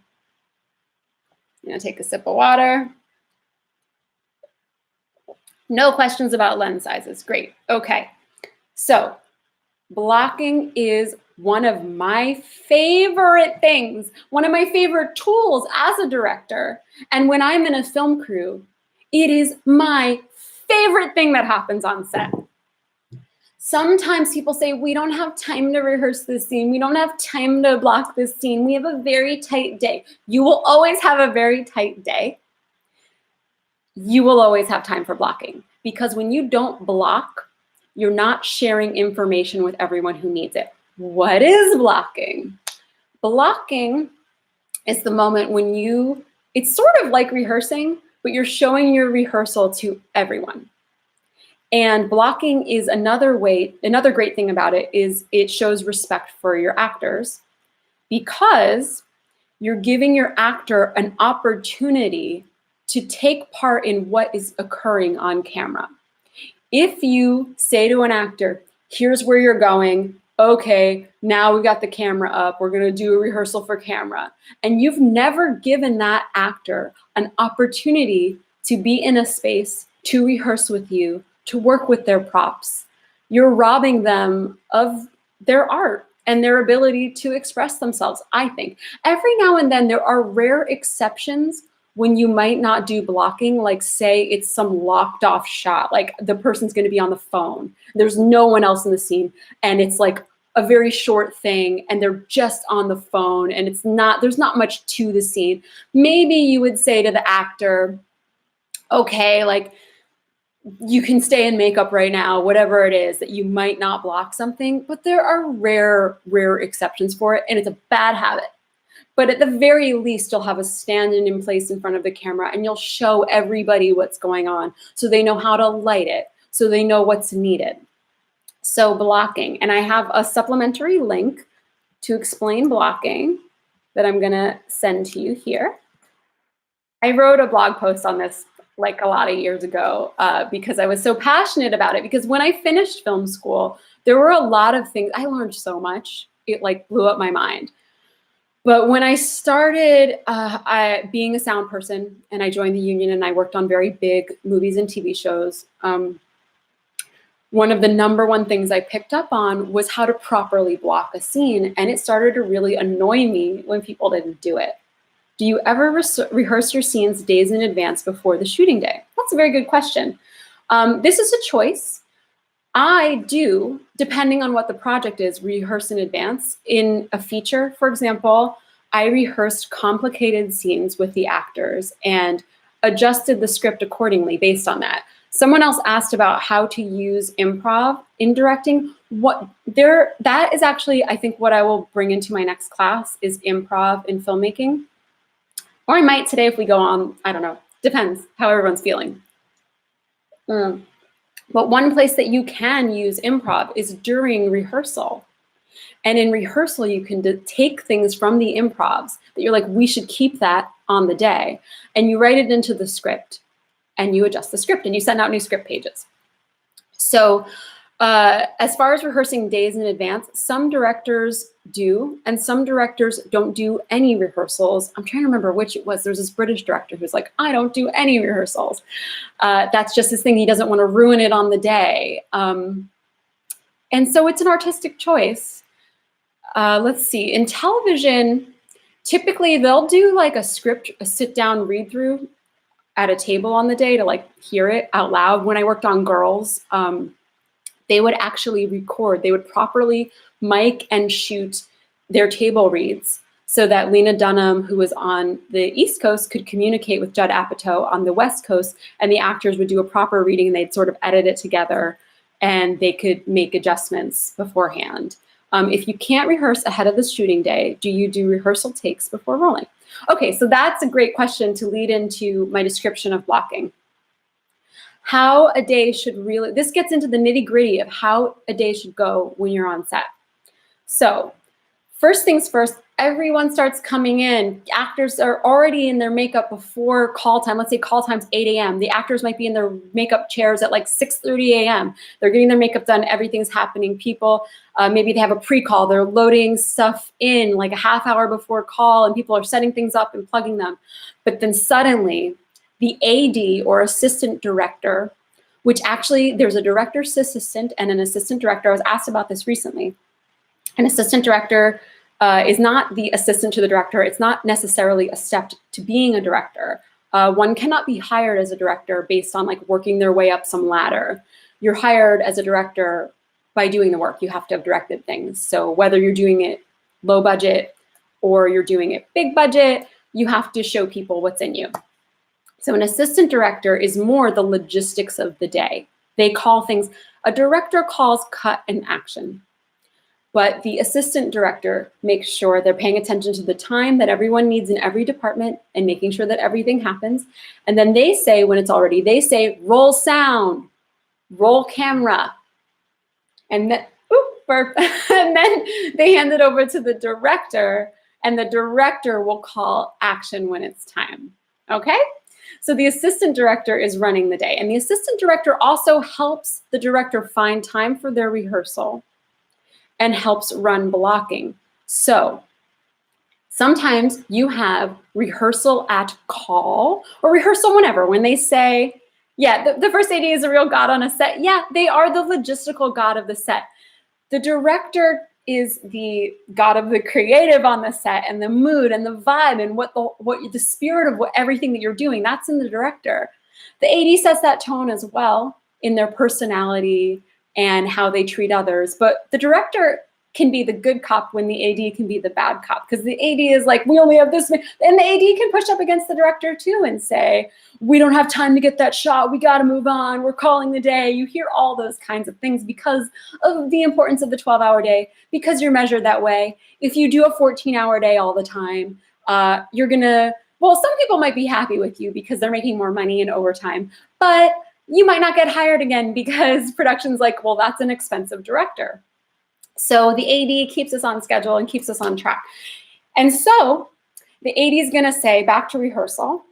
I'm gonna take a sip of water. No questions about lens sizes. Great. Okay. So blocking is one of my favorite things, one of my favorite tools as a director. And when I'm in a film crew, it is my favorite thing that happens on set. Sometimes people say, we don't have time to rehearse this scene. We don't have time to block this scene. We have a very tight day. You will always have a very tight day. You will always have time for blocking because when you don't block, you're not sharing information with everyone who needs it. What is blocking? Blocking is the moment when it's sort of like rehearsing, but you're showing your rehearsal to everyone. And blocking is another great thing about it is it shows respect for your actors because you're giving your actor an opportunity to take part in what is occurring on camera. If you say to an actor, here's where you're going, okay, now we got the camera up, we're gonna do a rehearsal for camera, and you've never given that actor an opportunity to be in a space to rehearse with you, to work with their props, you're robbing them of their art and their ability to express themselves, I think. Every now and then there are rare exceptions when you might not do blocking, like say it's some locked off shot, like the person's gonna be on the phone, there's no one else in the scene, and it's like a very short thing, and they're just on the phone, and there's not much to the scene. Maybe you would say to the actor, okay, like you can stay in makeup right now, whatever it is, that you might not block something, but there are rare exceptions for it, and it's a bad habit. But at the very least, you'll have a stand-in in place in front of the camera, and you'll show everybody what's going on so they know how to light it, so they know what's needed. So blocking, and I have a supplementary link to explain blocking that I'm gonna send to you here. I wrote a blog post on this like a lot of years ago because I was so passionate about it. Because when I finished film school, there were a lot of things, I learned so much, it like blew up my mind. But when I started being a sound person and I joined the union and I worked on very big movies and TV shows, one of the #1 things I picked up on was how to properly block a scene. And it started to really annoy me when people didn't do it. Do you ever rehearse your scenes days in advance before the shooting day? That's a very good question. This is a choice. I do, depending on what the project is, rehearse in advance. In a feature, for example, I rehearsed complicated scenes with the actors and adjusted the script accordingly based on that. Someone else asked about how to use improv in directing. That is actually, I think, what I will bring into my next class is improv in filmmaking. Or I might today if we go on, I don't know, depends how everyone's feeling. But one place that you can use improv is during rehearsal. And in rehearsal, you can take things from the improvs that you're like, we should keep that on the day. And you write it into the script and you adjust the script and you send out new script pages. So as far as rehearsing days in advance, some directors do, and some directors don't do any rehearsals. I'm trying to remember which it was. There's this British director who's like, I don't do any rehearsals. That's just his thing. He doesn't want to ruin it on the day. And so it's an artistic choice. Let's see. In television, typically they'll do like a script, a sit-down read-through at a table on the day to like hear it out loud. When I worked on Girls, they would actually record. They would properly mic and shoot their table reads so that Lena Dunham, who was on the East Coast, could communicate with Judd Apatow on the West Coast, and the actors would do a proper reading, and they'd sort of edit it together, and they could make adjustments beforehand. If you can't rehearse ahead of the shooting day, do you do rehearsal takes before rolling? Okay, so that's a great question to lead into my description of blocking. How a day should really, this gets into the nitty-gritty of how a day should go when you're on set. So first things first, everyone starts coming in. Actors are already in their makeup before call time. Let's say call time's 8 a.m. The actors might be in their makeup chairs at like 6:30 a.m. They're getting their makeup done. Everything's happening. People, maybe they have a pre-call. They're loading stuff in like a half hour before call, and people are setting things up and plugging them. But then suddenly, the AD or assistant director, which actually there's a director's assistant and an assistant director. I was asked about this recently. An assistant director is not the assistant to the director. It's not necessarily a step to being a director. One cannot be hired as a director based on like working their way up some ladder. You're hired as a director by doing the work. You have to have directed things. So whether you're doing it low budget or you're doing it big budget, you have to show people what's in you. So an assistant director is more the logistics of the day. They call things, a director calls cut and action. But the assistant director makes sure they're paying attention to the time that everyone needs in every department and making sure that everything happens. And then they say, when it's all ready, they say, roll sound, roll camera. And then, burp. And then they hand it over to the director, and the director will call action when it's time. Okay? So the assistant director is running the day. And the assistant director also helps the director find time for their rehearsal and helps run blocking. So sometimes you have rehearsal at call or rehearsal whenever. When they say, yeah, the first AD is a real god on a set. Yeah, they are the logistical god of the set. The director is the god of the creative on the set and the mood and the vibe and what the spirit of what everything that you're doing. That's in the director. The AD sets that tone as well in their personality and how they treat others. But the director can be the good cop when the AD can be the bad cop. Because the AD is like, we only have this, and the AD can push up against the director too and say, we don't have time to get that shot. We got to move on. We're calling the day. You hear all those kinds of things because of the importance of the 12-hour day, because you're measured that way. If you do a 14-hour day all the time, you're going to, well, some people might be happy with you because they're making more money in overtime, but you might not get hired again because production's like, well, that's an expensive director. So the AD keeps us on schedule and keeps us on track. And so the AD is going to say, back to rehearsal,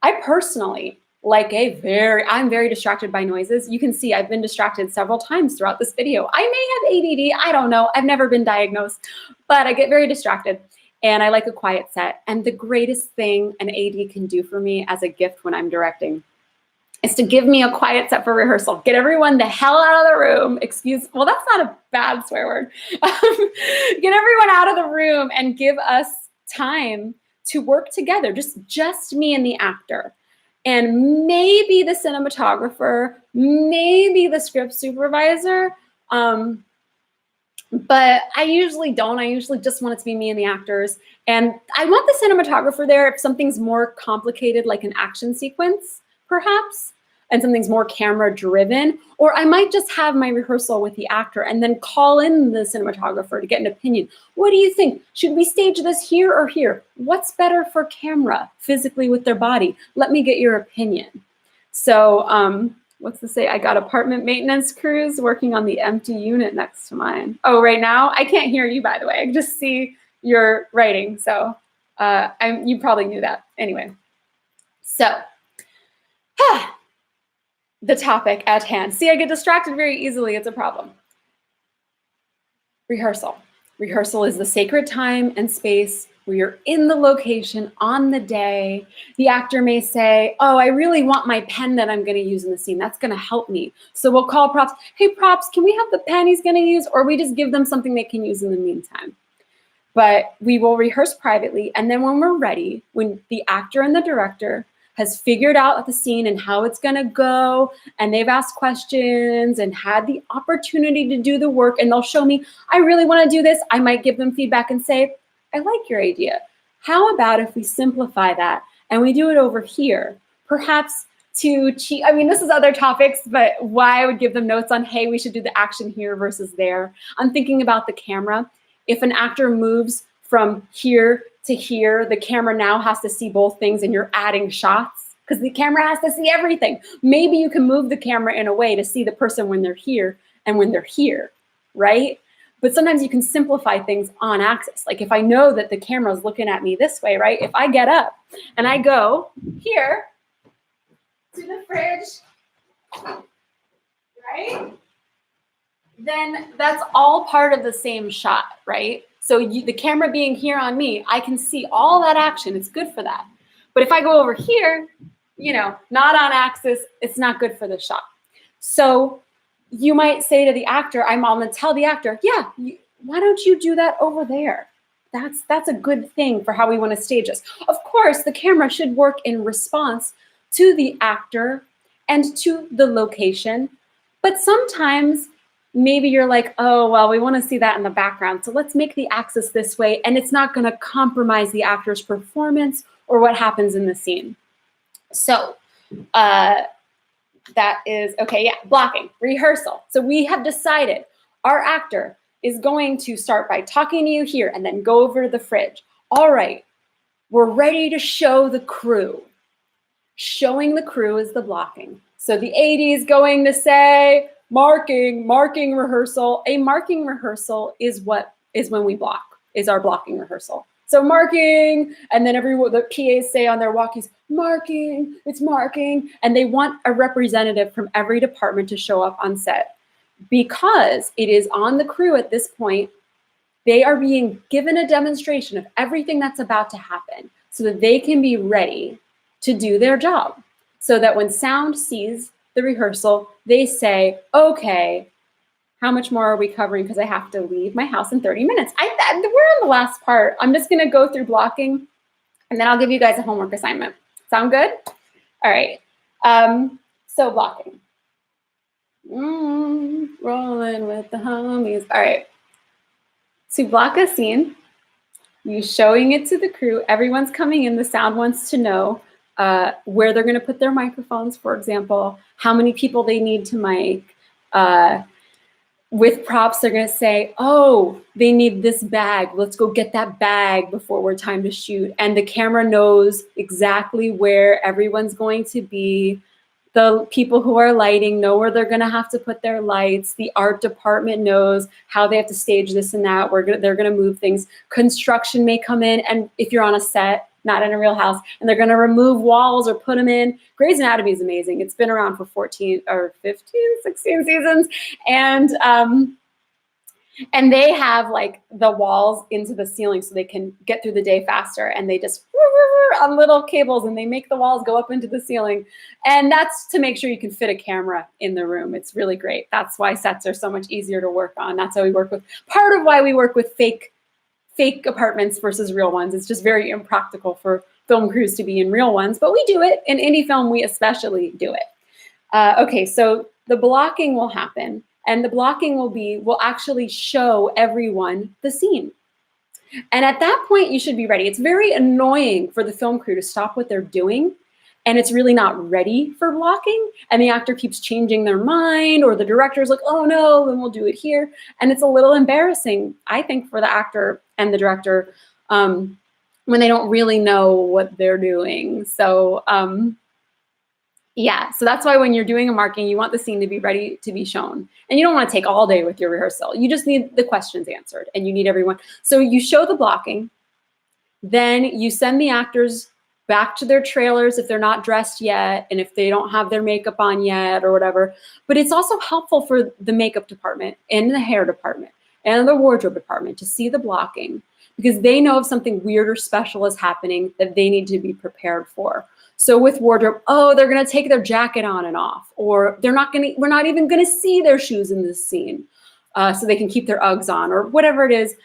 I personally I'm very distracted by noises. You can see I've been distracted several times throughout this video. I may have ADD, I don't know. I've never been diagnosed, but I get very distracted and I like a quiet set. And the greatest thing an AD can do for me as a gift when I'm directing is to give me a quiet set for rehearsal. Get everyone the hell out of the room. Well, that's not a bad swear word. Get everyone out of the room and give us time to work together, just me and the actor. And maybe the cinematographer, maybe the script supervisor, but I usually don't. I usually just want it to be me and the actors. And I want the cinematographer there if something's more complicated, like an action sequence, perhaps, and something's more camera driven, or I might just have my rehearsal with the actor and then call in the cinematographer to get an opinion. What do you think? Should we stage this here or here? What's better for camera physically with their body? Let me get your opinion. So what's to say? I got apartment maintenance crews working on the empty unit next to mine. Oh, right now? I can't hear you, by the way. I can just see your writing. So you probably knew that. Anyway, so the topic at hand. See, I get distracted very easily. It's a problem. Rehearsal. Rehearsal is the sacred time and space where you're in the location on the day. The actor may say, oh, I really want my pen that I'm going to use in the scene. That's going to help me. So we'll call props. Hey, props, can we have the pen he's going to use? Or we just give them something they can use in the meantime. But we will rehearse privately. And then when we're ready, when the actor and the director has figured out the scene and how it's going to go, and they've asked questions and had the opportunity to do the work, and they'll show me, I really want to do this. I might give them feedback and say, I like your idea. How about if we simplify that and we do it over here? Perhaps to cheat. I mean, this is other topics, but why I would give them notes on, hey, we should do the action here versus there. I'm thinking about the camera. If an actor moves from here to here, the camera now has to see both things and you're adding shots because the camera has to see everything. Maybe you can move the camera in a way to see the person when they're here and when they're here, right? But sometimes you can simplify things on axis. Like if I know that the camera's looking at me this way, right? If I get up and I go here to the fridge, right? Then that's all part of the same shot, right? So the camera being here on me, I can see all that action. It's good for that. But if I go over here, not on axis, it's not good for the shot. So you might say to the actor, I'm going to tell the actor, yeah, why don't you do that over there? That's a good thing for how we want to stage this. Of course, the camera should work in response to the actor and to the location. But sometimes maybe you're like, oh, well, we want to see that in the background. So let's make the axis this way. And it's not going to compromise the actor's performance or what happens in the scene. So that is, okay, yeah, blocking, rehearsal. So we have decided our actor is going to start by talking to you here and then go over to the fridge. All right, we're ready to show the crew. Showing the crew is the blocking. So the AD is going to say, marking rehearsal. A marking rehearsal is when we block, is our blocking rehearsal. So marking, and then the PAs say on their walkies, marking, it's marking. And they want a representative from every department to show up on set. Because it is on the crew at this point, they are being given a demonstration of everything that's about to happen so that they can be ready to do their job. So that when sound sees the rehearsal, they say, okay, how much more are we covering? Because I have to leave my house in 30 minutes. We're on the last part. I'm just going to go through blocking, and then I'll give you guys a homework assignment. Sound good? All right. So blocking. Rolling with the homies. All right. to block a scene, you showing it to the crew, everyone's coming in, the sound wants to know where they're gonna put their microphones, for example, how many people they need to mic. With props, they're gonna say, oh, they need this bag. Let's go get that bag before we're time to shoot. And the camera knows exactly where everyone's going to be. The people who are lighting know where they're gonna have to put their lights. The art department knows how they have to stage this and that. They're gonna move things. Construction may come in, and if you're on a set, not in a real house, and they're gonna remove walls or put them in. Grey's Anatomy is amazing. It's been around for 14 or 15, 16 seasons. And they have like the walls into the ceiling so they can get through the day faster, and they just on little cables and they make the walls go up into the ceiling. And that's to make sure you can fit a camera in the room. It's really great. That's why sets are so much easier to work on. That's how we work with, part of why we work with fake apartments versus real ones. It's just very impractical for film crews to be in real ones, but we do it. In indie film, we especially do it. Okay, so the blocking will happen, and the blocking will actually show everyone the scene. And at that point, you should be ready. It's very annoying for the film crew to stop what they're doing, and it's really not ready for blocking, and the actor keeps changing their mind, or the director's like, oh no, then we'll do it here. And it's a little embarrassing, I think, for the actor and the director when they don't really know what they're doing. So yeah, so that's why when you're doing a marking, you want the scene to be ready to be shown. And you don't want to take all day with your rehearsal. You just need the questions answered, and you need everyone. So you show the blocking, then you send the actors back to their trailers if they're not dressed yet, and if they don't have their makeup on yet or whatever. But it's also helpful for the makeup department and the hair department and the wardrobe department to see the blocking, because they know if something weird or special is happening that they need to be prepared for. So with wardrobe, oh, they're gonna take their jacket on and off, or we're not even gonna see their shoes in this scene, so they can keep their Uggs on, or whatever it is.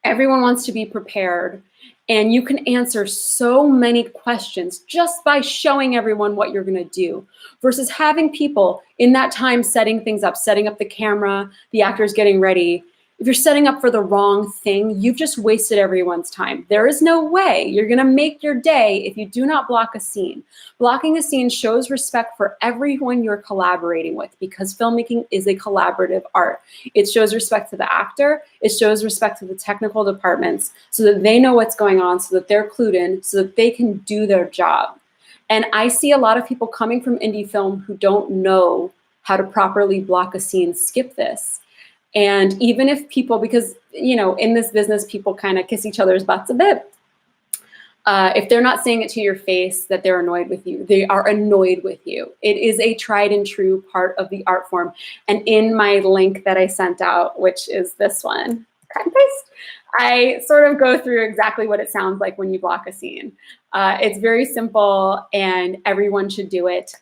Everyone wants to be prepared, and you can answer so many questions just by showing everyone what you're gonna do, versus having people in that time setting things up, setting up the camera, the actors getting ready. If you're setting up for the wrong thing, you've just wasted everyone's time. There is no way you're gonna make your day if you do not block a scene. Blocking a scene shows respect for everyone you're collaborating with, because filmmaking is a collaborative art. It shows respect to the actor, it shows respect to the technical departments, so that they know what's going on, so that they're clued in, so that they can do their job. And I see a lot of people coming from indie film who don't know how to properly block a scene, skip this. And even if people, because, you know, in this business, people kind of kiss each other's butts a bit. If they're not saying it to your face that they're annoyed with you, they are annoyed with you. It is a tried and true part of the art form. And in my link that I sent out, which is this one, cut and paste, I sort of go through exactly what it sounds like when you block a scene. It's very simple, and everyone should do it.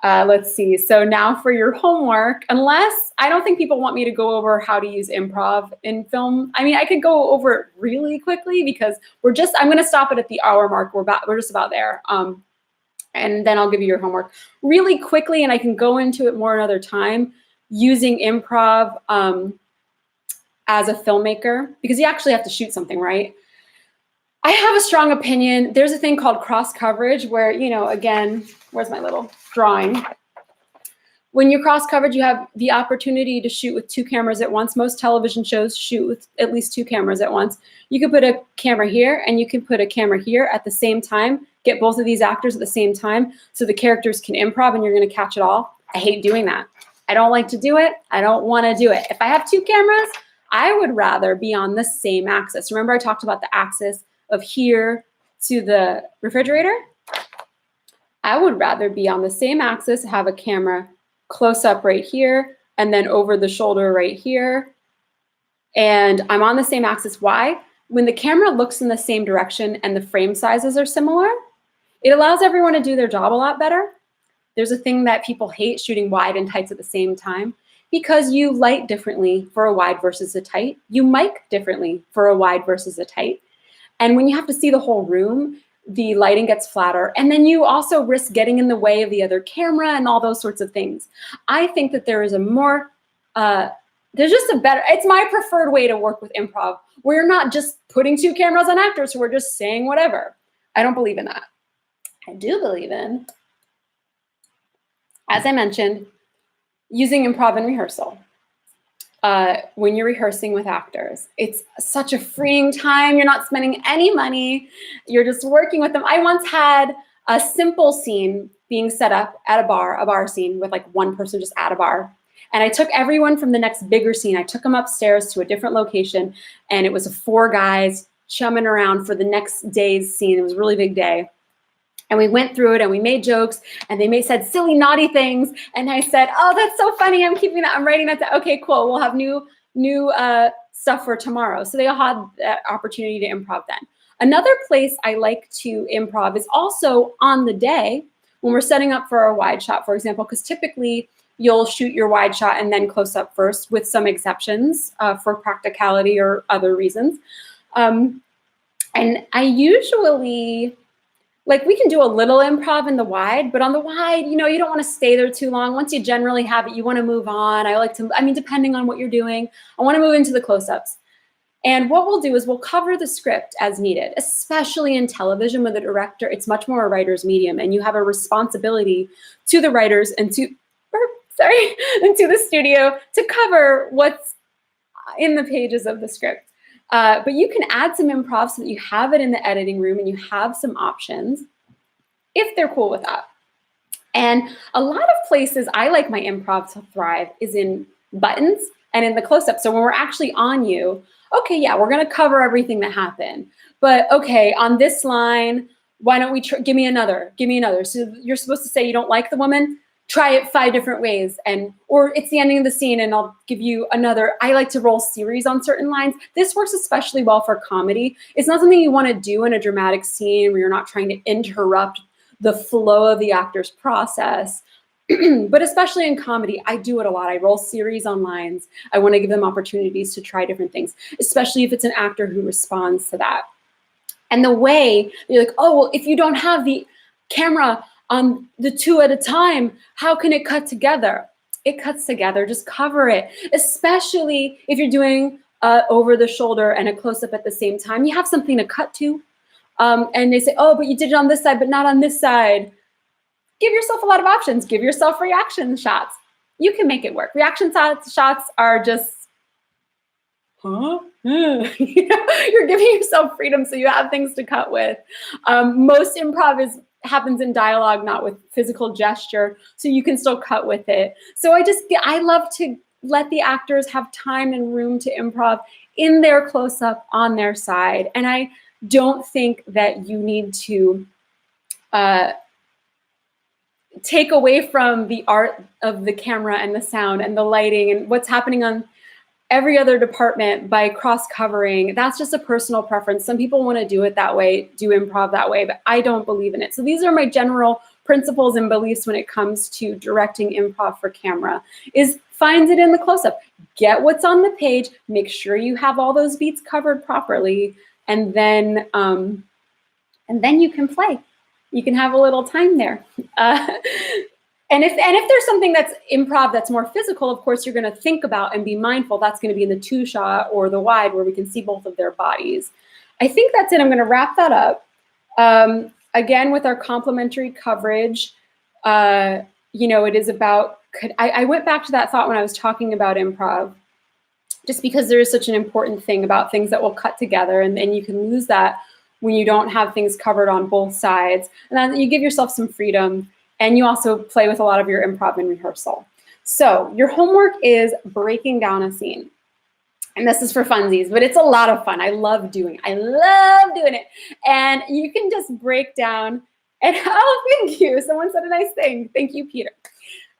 Let's see. So now for your homework, unless I don't think people want me to go over how to use improv in film. I mean, I could go over it really quickly, because I'm going to stop it at the hour mark. We're just about there. And then I'll give you your homework really quickly, and I can go into it more another time, using improv as a filmmaker, because you actually have to shoot something, right? I have a strong opinion. There's a thing called cross coverage where, you know, again, where's my little drawing? When you cross coverage, you have the opportunity to shoot with 2 cameras at once. Most television shows shoot with at least 2 cameras at once. You could put a camera here and you can put a camera here at the same time, get both of these actors at the same time so the characters can improv and you're gonna catch it all. I hate doing that. I don't like to do it. I don't wanna do it. If I have 2 cameras, I would rather be on the same axis. Remember I talked about the axis of here to the refrigerator? I would rather be on the same axis, have a camera close up right here, and then over the shoulder right here. And I'm on the same axis. Why? When the camera looks in the same direction and the frame sizes are similar, it allows everyone to do their job a lot better. There's a thing that people hate, shooting wide and tights at the same time, because you light differently for a wide versus a tight. You mic differently for a wide versus a tight. And when you have to see the whole room, the lighting gets flatter. And then you also risk getting in the way of the other camera and all those sorts of things. I think that there is a more, that there's just it's my preferred way to work with improv. We're not just putting 2 cameras on actors who are just saying whatever. I don't believe in that. I do believe in, as I mentioned, using improv in rehearsal. When you're rehearsing with actors, it's such a freeing time. You're not spending any money. You're just working with them. I once had a simple scene being set up at a bar scene with like one person just at a bar. And I took everyone from the next bigger scene. I took them upstairs to a different location, and it was 4 guys chumming around for the next day's scene. It was a really big day. And we went through it and we made jokes, and they said silly, naughty things. And I said, oh, that's so funny. I'm keeping that. I'm writing that down. Okay, cool. We'll have new stuff for tomorrow. So they all had that opportunity to improv then. Another place I like to improv is also on the day when we're setting up for a wide shot, for example, because typically you'll shoot your wide shot and then close up first, with some exceptions for practicality or other reasons. And I usually, like, we can do a little improv in the wide, but on the wide, you don't want to stay there too long. Once you generally have it, you want to move on. Depending on what you're doing, I want to move into the close-ups. And what we'll do is we'll cover the script as needed, especially in television with a director. It's much more a writer's medium, and you have a responsibility to the writers and to the studio to cover what's in the pages of the script. But you can add some improv so that you have it in the editing room and you have some options if they're cool with that. And a lot of places I like my improv to thrive is in buttons and in the close-up. So when we're actually on you, okay, yeah, we're going to cover everything that happened. But okay, on this line, why don't we give me another? So you're supposed to say you don't like the woman. Try it 5 different ways, or it's the ending of the scene and I'll give you another. I like to roll series on certain lines. This works especially well for comedy. It's not something you want to do in a dramatic scene where you're not trying to interrupt the flow of the actor's process. But especially in comedy, I do it a lot. I roll series on lines. I want to give them opportunities to try different things, especially if it's an actor who responds to that. And the way you're like, oh, well, if you don't have the camera on the 2 at a time, how can it cut together? It cuts together, just cover it. Especially if you're doing over the shoulder and a close-up at the same time, you have something to cut to. And they say, oh, but you did it on this side, but not on this side. Give yourself a lot of options. Give yourself reaction shots. You can make it work. Reaction shots are just, huh? You're giving yourself freedom so you have things to cut with. Most improv happens in dialogue, not with physical gesture, so you can still cut with it. So I love to let the actors have time and room to improv in their close-up on their side. And I don't think that you need to take away from the art of the camera and the sound and the lighting and what's happening on every other department by cross-covering. That's just a personal preference. Some people want to do it that way, do improv that way, but I don't believe in it. So these are my general principles and beliefs when it comes to directing improv for camera, is find it in the close-up. Get what's on the page, make sure you have all those beats covered properly, and then you can play. You can have a little time there. And if there's something that's improv that's more physical, of course, you're going to think about and be mindful. That's going to be in the 2-shot or the wide where we can see both of their bodies. I think that's it. I'm going to wrap that up. Again, with our complementary coverage, it is about, I went back to that thought when I was talking about improv, just because there is such an important thing about things that will cut together, and then you can lose that when you don't have things covered on both sides. And then you give yourself some freedom. And you also play with a lot of your improv in rehearsal. So your homework is breaking down a scene. And this is for funsies, but it's a lot of fun. I love doing it. And you can just break down, and oh, thank you. Someone said a nice thing. Thank you, Peter.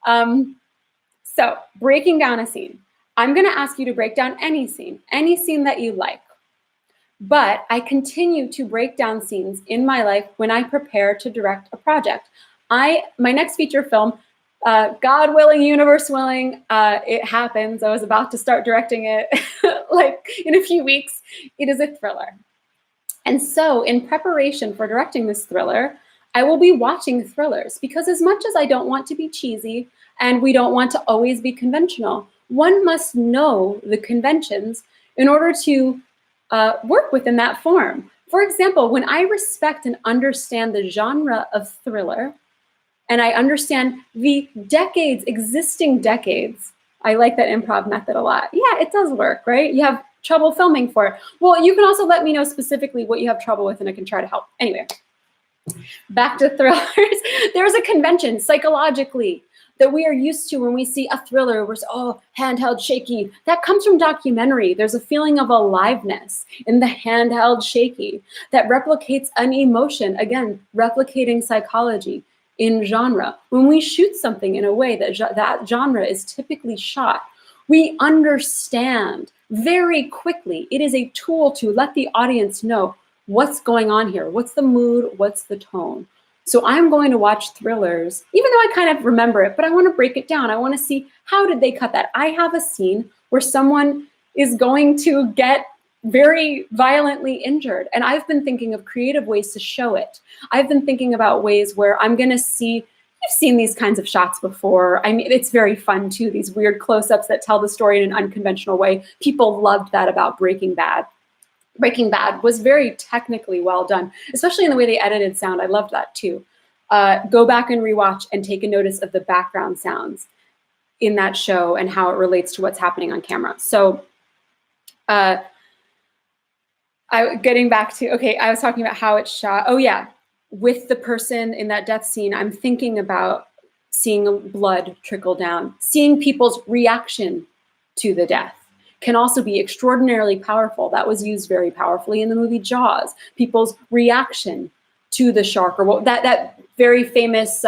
So breaking down a scene. I'm going to ask you to break down any scene that you like. But I continue to break down scenes in my life when I prepare to direct a project. My next feature film, God willing, universe willing, it happens. I was about to start directing it like in a few weeks. It is a thriller. And so in preparation for directing this thriller, I will be watching thrillers, because as much as I don't want to be cheesy and we don't want to always be conventional, one must know the conventions in order to work within that form. For example, when I respect and understand the genre of thriller, and I understand the existing decades, I like that improv method a lot. Yeah, it does work, right? You have trouble filming for it. Well, you can also let me know specifically what you have trouble with and I can try to help. Anyway, back to thrillers. There's a convention psychologically that we are used to when we see a thriller where it's, oh, handheld shaky. That comes from documentary. There's a feeling of aliveness in the handheld shaky that replicates an emotion, again, replicating psychology in genre. When we shoot something in a way that that genre is typically shot, we understand very quickly. It is a tool to let the audience know what's going on here, what's the mood, what's the tone. So I'm going to watch thrillers, even though I kind of remember it, but I want to break it down. I want to see, how did they cut that? I have a scene where someone is going to get very violently injured. And I've been thinking of creative ways to show it. I've been thinking about ways where I'm going to see, you've seen these kinds of shots before. I mean, it's very fun too, these weird close-ups that tell the story in an unconventional way. People loved that about Breaking Bad. Breaking Bad was very technically well done, especially in the way they edited sound. I loved that too. Go back and rewatch and take a notice of the background sounds in that show and how it relates to what's happening on camera. So getting back to, okay, I was talking about how it's shot. Oh yeah, with the person in that death scene, I'm thinking about seeing blood trickle down, seeing people's reaction to the death can also be extraordinarily powerful. That was used very powerfully in the movie Jaws. People's reaction to the shark, or that very famous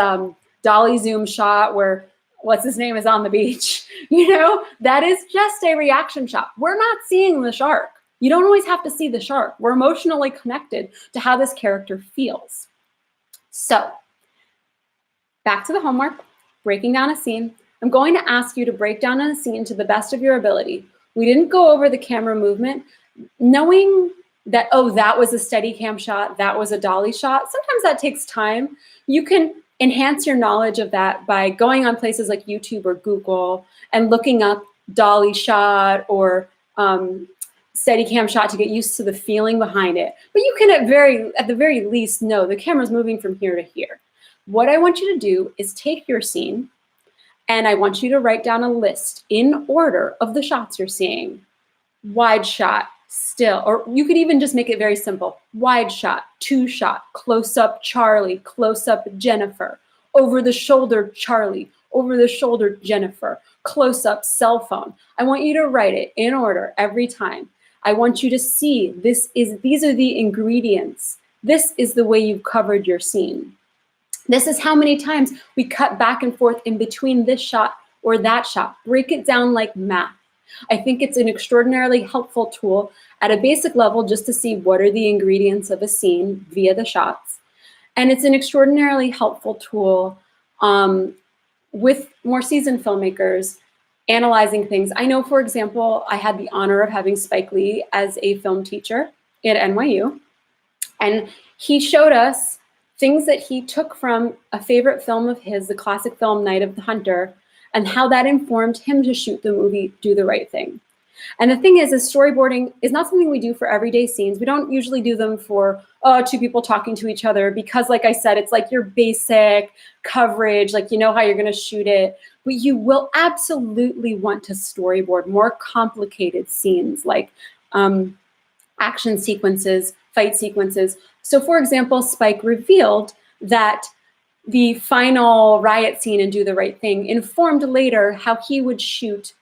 dolly zoom shot where what's his name is on the beach. You know, that is just a reaction shot. We're not seeing the shark. You don't always have to see the shark. We're emotionally connected to how this character feels. So back to the homework, breaking down a scene. I'm going to ask you to break down a scene to the best of your ability. We didn't go over the camera movement. Knowing that, oh, that was a steady cam shot, that was a dolly shot, sometimes that takes time. You can enhance your knowledge of that by going on places like YouTube or Google and looking up dolly shot or steady cam shot to get used to the feeling behind it. But you can at the very least know the camera's moving from here to here. What I want you to do is take your scene, and I want you to write down a list in order of the shots you're seeing. Wide shot, still, or you could even just make it very simple. Wide shot, two shot, close up Charlie, close up Jennifer, over the shoulder Charlie, over the shoulder Jennifer, close up cell phone. I want you to write it in order every time. I want you to see these are the ingredients. This is the way you've covered your scene. This is how many times we cut back and forth in between this shot or that shot. Break it down like math. I think it's an extraordinarily helpful tool at a basic level just to see what are the ingredients of a scene via the shots. And it's an extraordinarily helpful tool with more seasoned filmmakers analyzing things. I know, for example, I had the honor of having Spike Lee as a film teacher at NYU. And he showed us things that he took from a favorite film of his, the classic film Night of the Hunter, and how that informed him to shoot the movie Do the Right Thing. And the thing is storyboarding is not something we do for everyday scenes. We don't usually do them for two people talking to each other because, like I said, it's like your basic coverage, like you know how you're going to shoot it. But you will absolutely want to storyboard more complicated scenes like action sequences, fight sequences. So for example, Spike revealed that the final riot scene in Do the Right Thing informed later how he would shoot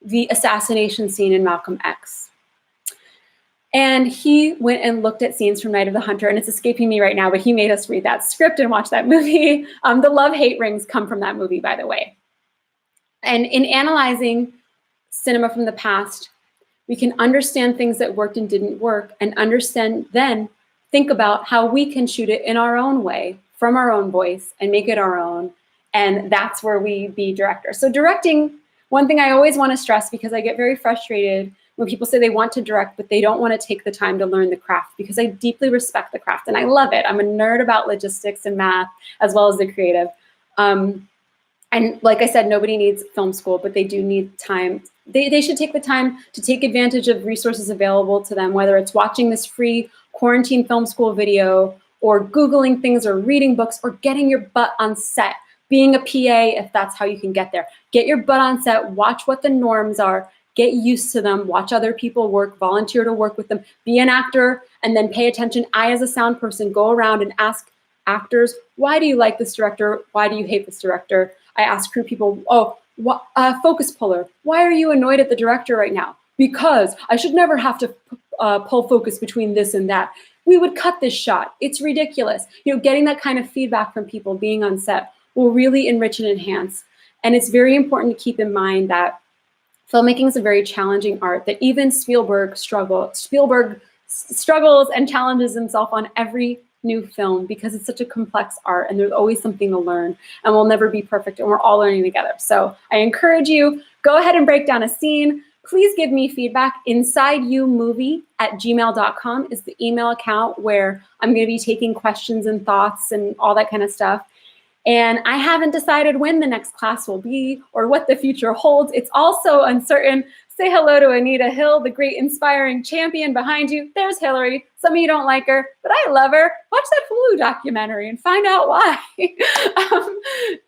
the assassination scene in Malcolm X. And he went and looked at scenes from Night of the Hunter, and it's escaping me right now, but he made us read that script and watch that movie. The love-hate rings come from that movie, by the way. And in analyzing cinema from the past, we can understand things that worked and didn't work, and think about how we can shoot it in our own way, from our own voice, and make it our own. And that's where we be directors. So directing, one thing I always want to stress, because I get very frustrated when people say they want to direct, but they don't want to take the time to learn the craft, because I deeply respect the craft and I love it. I'm a nerd about logistics and math, as well as the creative. And like I said, nobody needs film school, but they do need time. They should take the time to take advantage of resources available to them, whether it's watching this free quarantine film school video or Googling things or reading books or getting your butt on set, being a PA if that's how you can get there. Get your butt on set, watch what the norms are, get used to them, watch other people work, volunteer to work with them, be an actor, and then pay attention. I, as a sound person, go around and ask actors, why do you like this director? Why do you hate this director? I ask crew people, focus puller, why are you annoyed at the director right now? Because I should never have to pull focus between this and that. We would cut this shot. It's ridiculous. Getting that kind of feedback from people being on set will really enrich and enhance. And it's very important to keep in mind that filmmaking is a very challenging art that even Spielberg struggles and challenges himself on every new film because it's such a complex art and there's always something to learn and we'll never be perfect and we're all learning together. So I encourage you, go ahead and break down a scene. Please give me feedback. InsideYouMovie@gmail.com is the email account where I'm going to be taking questions and thoughts and all that kind of stuff. And I haven't decided when the next class will be or what the future holds. It's also uncertain. Say hello to Anita Hill, the great inspiring champion behind you. There's Hillary. Some of you don't like her, but I love her. Watch that Hulu documentary and find out why.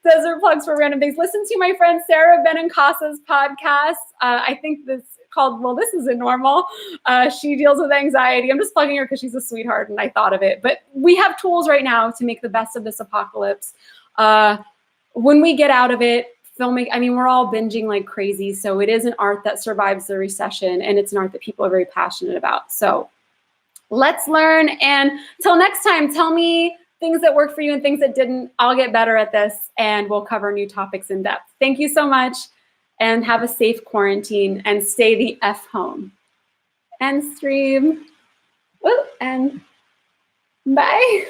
Those are plugs for random things. Listen to my friend Sarah Benencasa's podcast. I think this called, Well, This Isn't Normal. She deals with anxiety. I'm just plugging her because she's a sweetheart and I thought of it. But we have tools right now to make the best of this apocalypse. When we get out of it, we're all binging like crazy. So it is an art that survives the recession and it's an art that people are very passionate about. So let's learn. And till next time, tell me things that worked for you and things that didn't. I'll get better at this and we'll cover new topics in depth. Thank you so much and have a safe quarantine and stay the F home. End stream. And bye.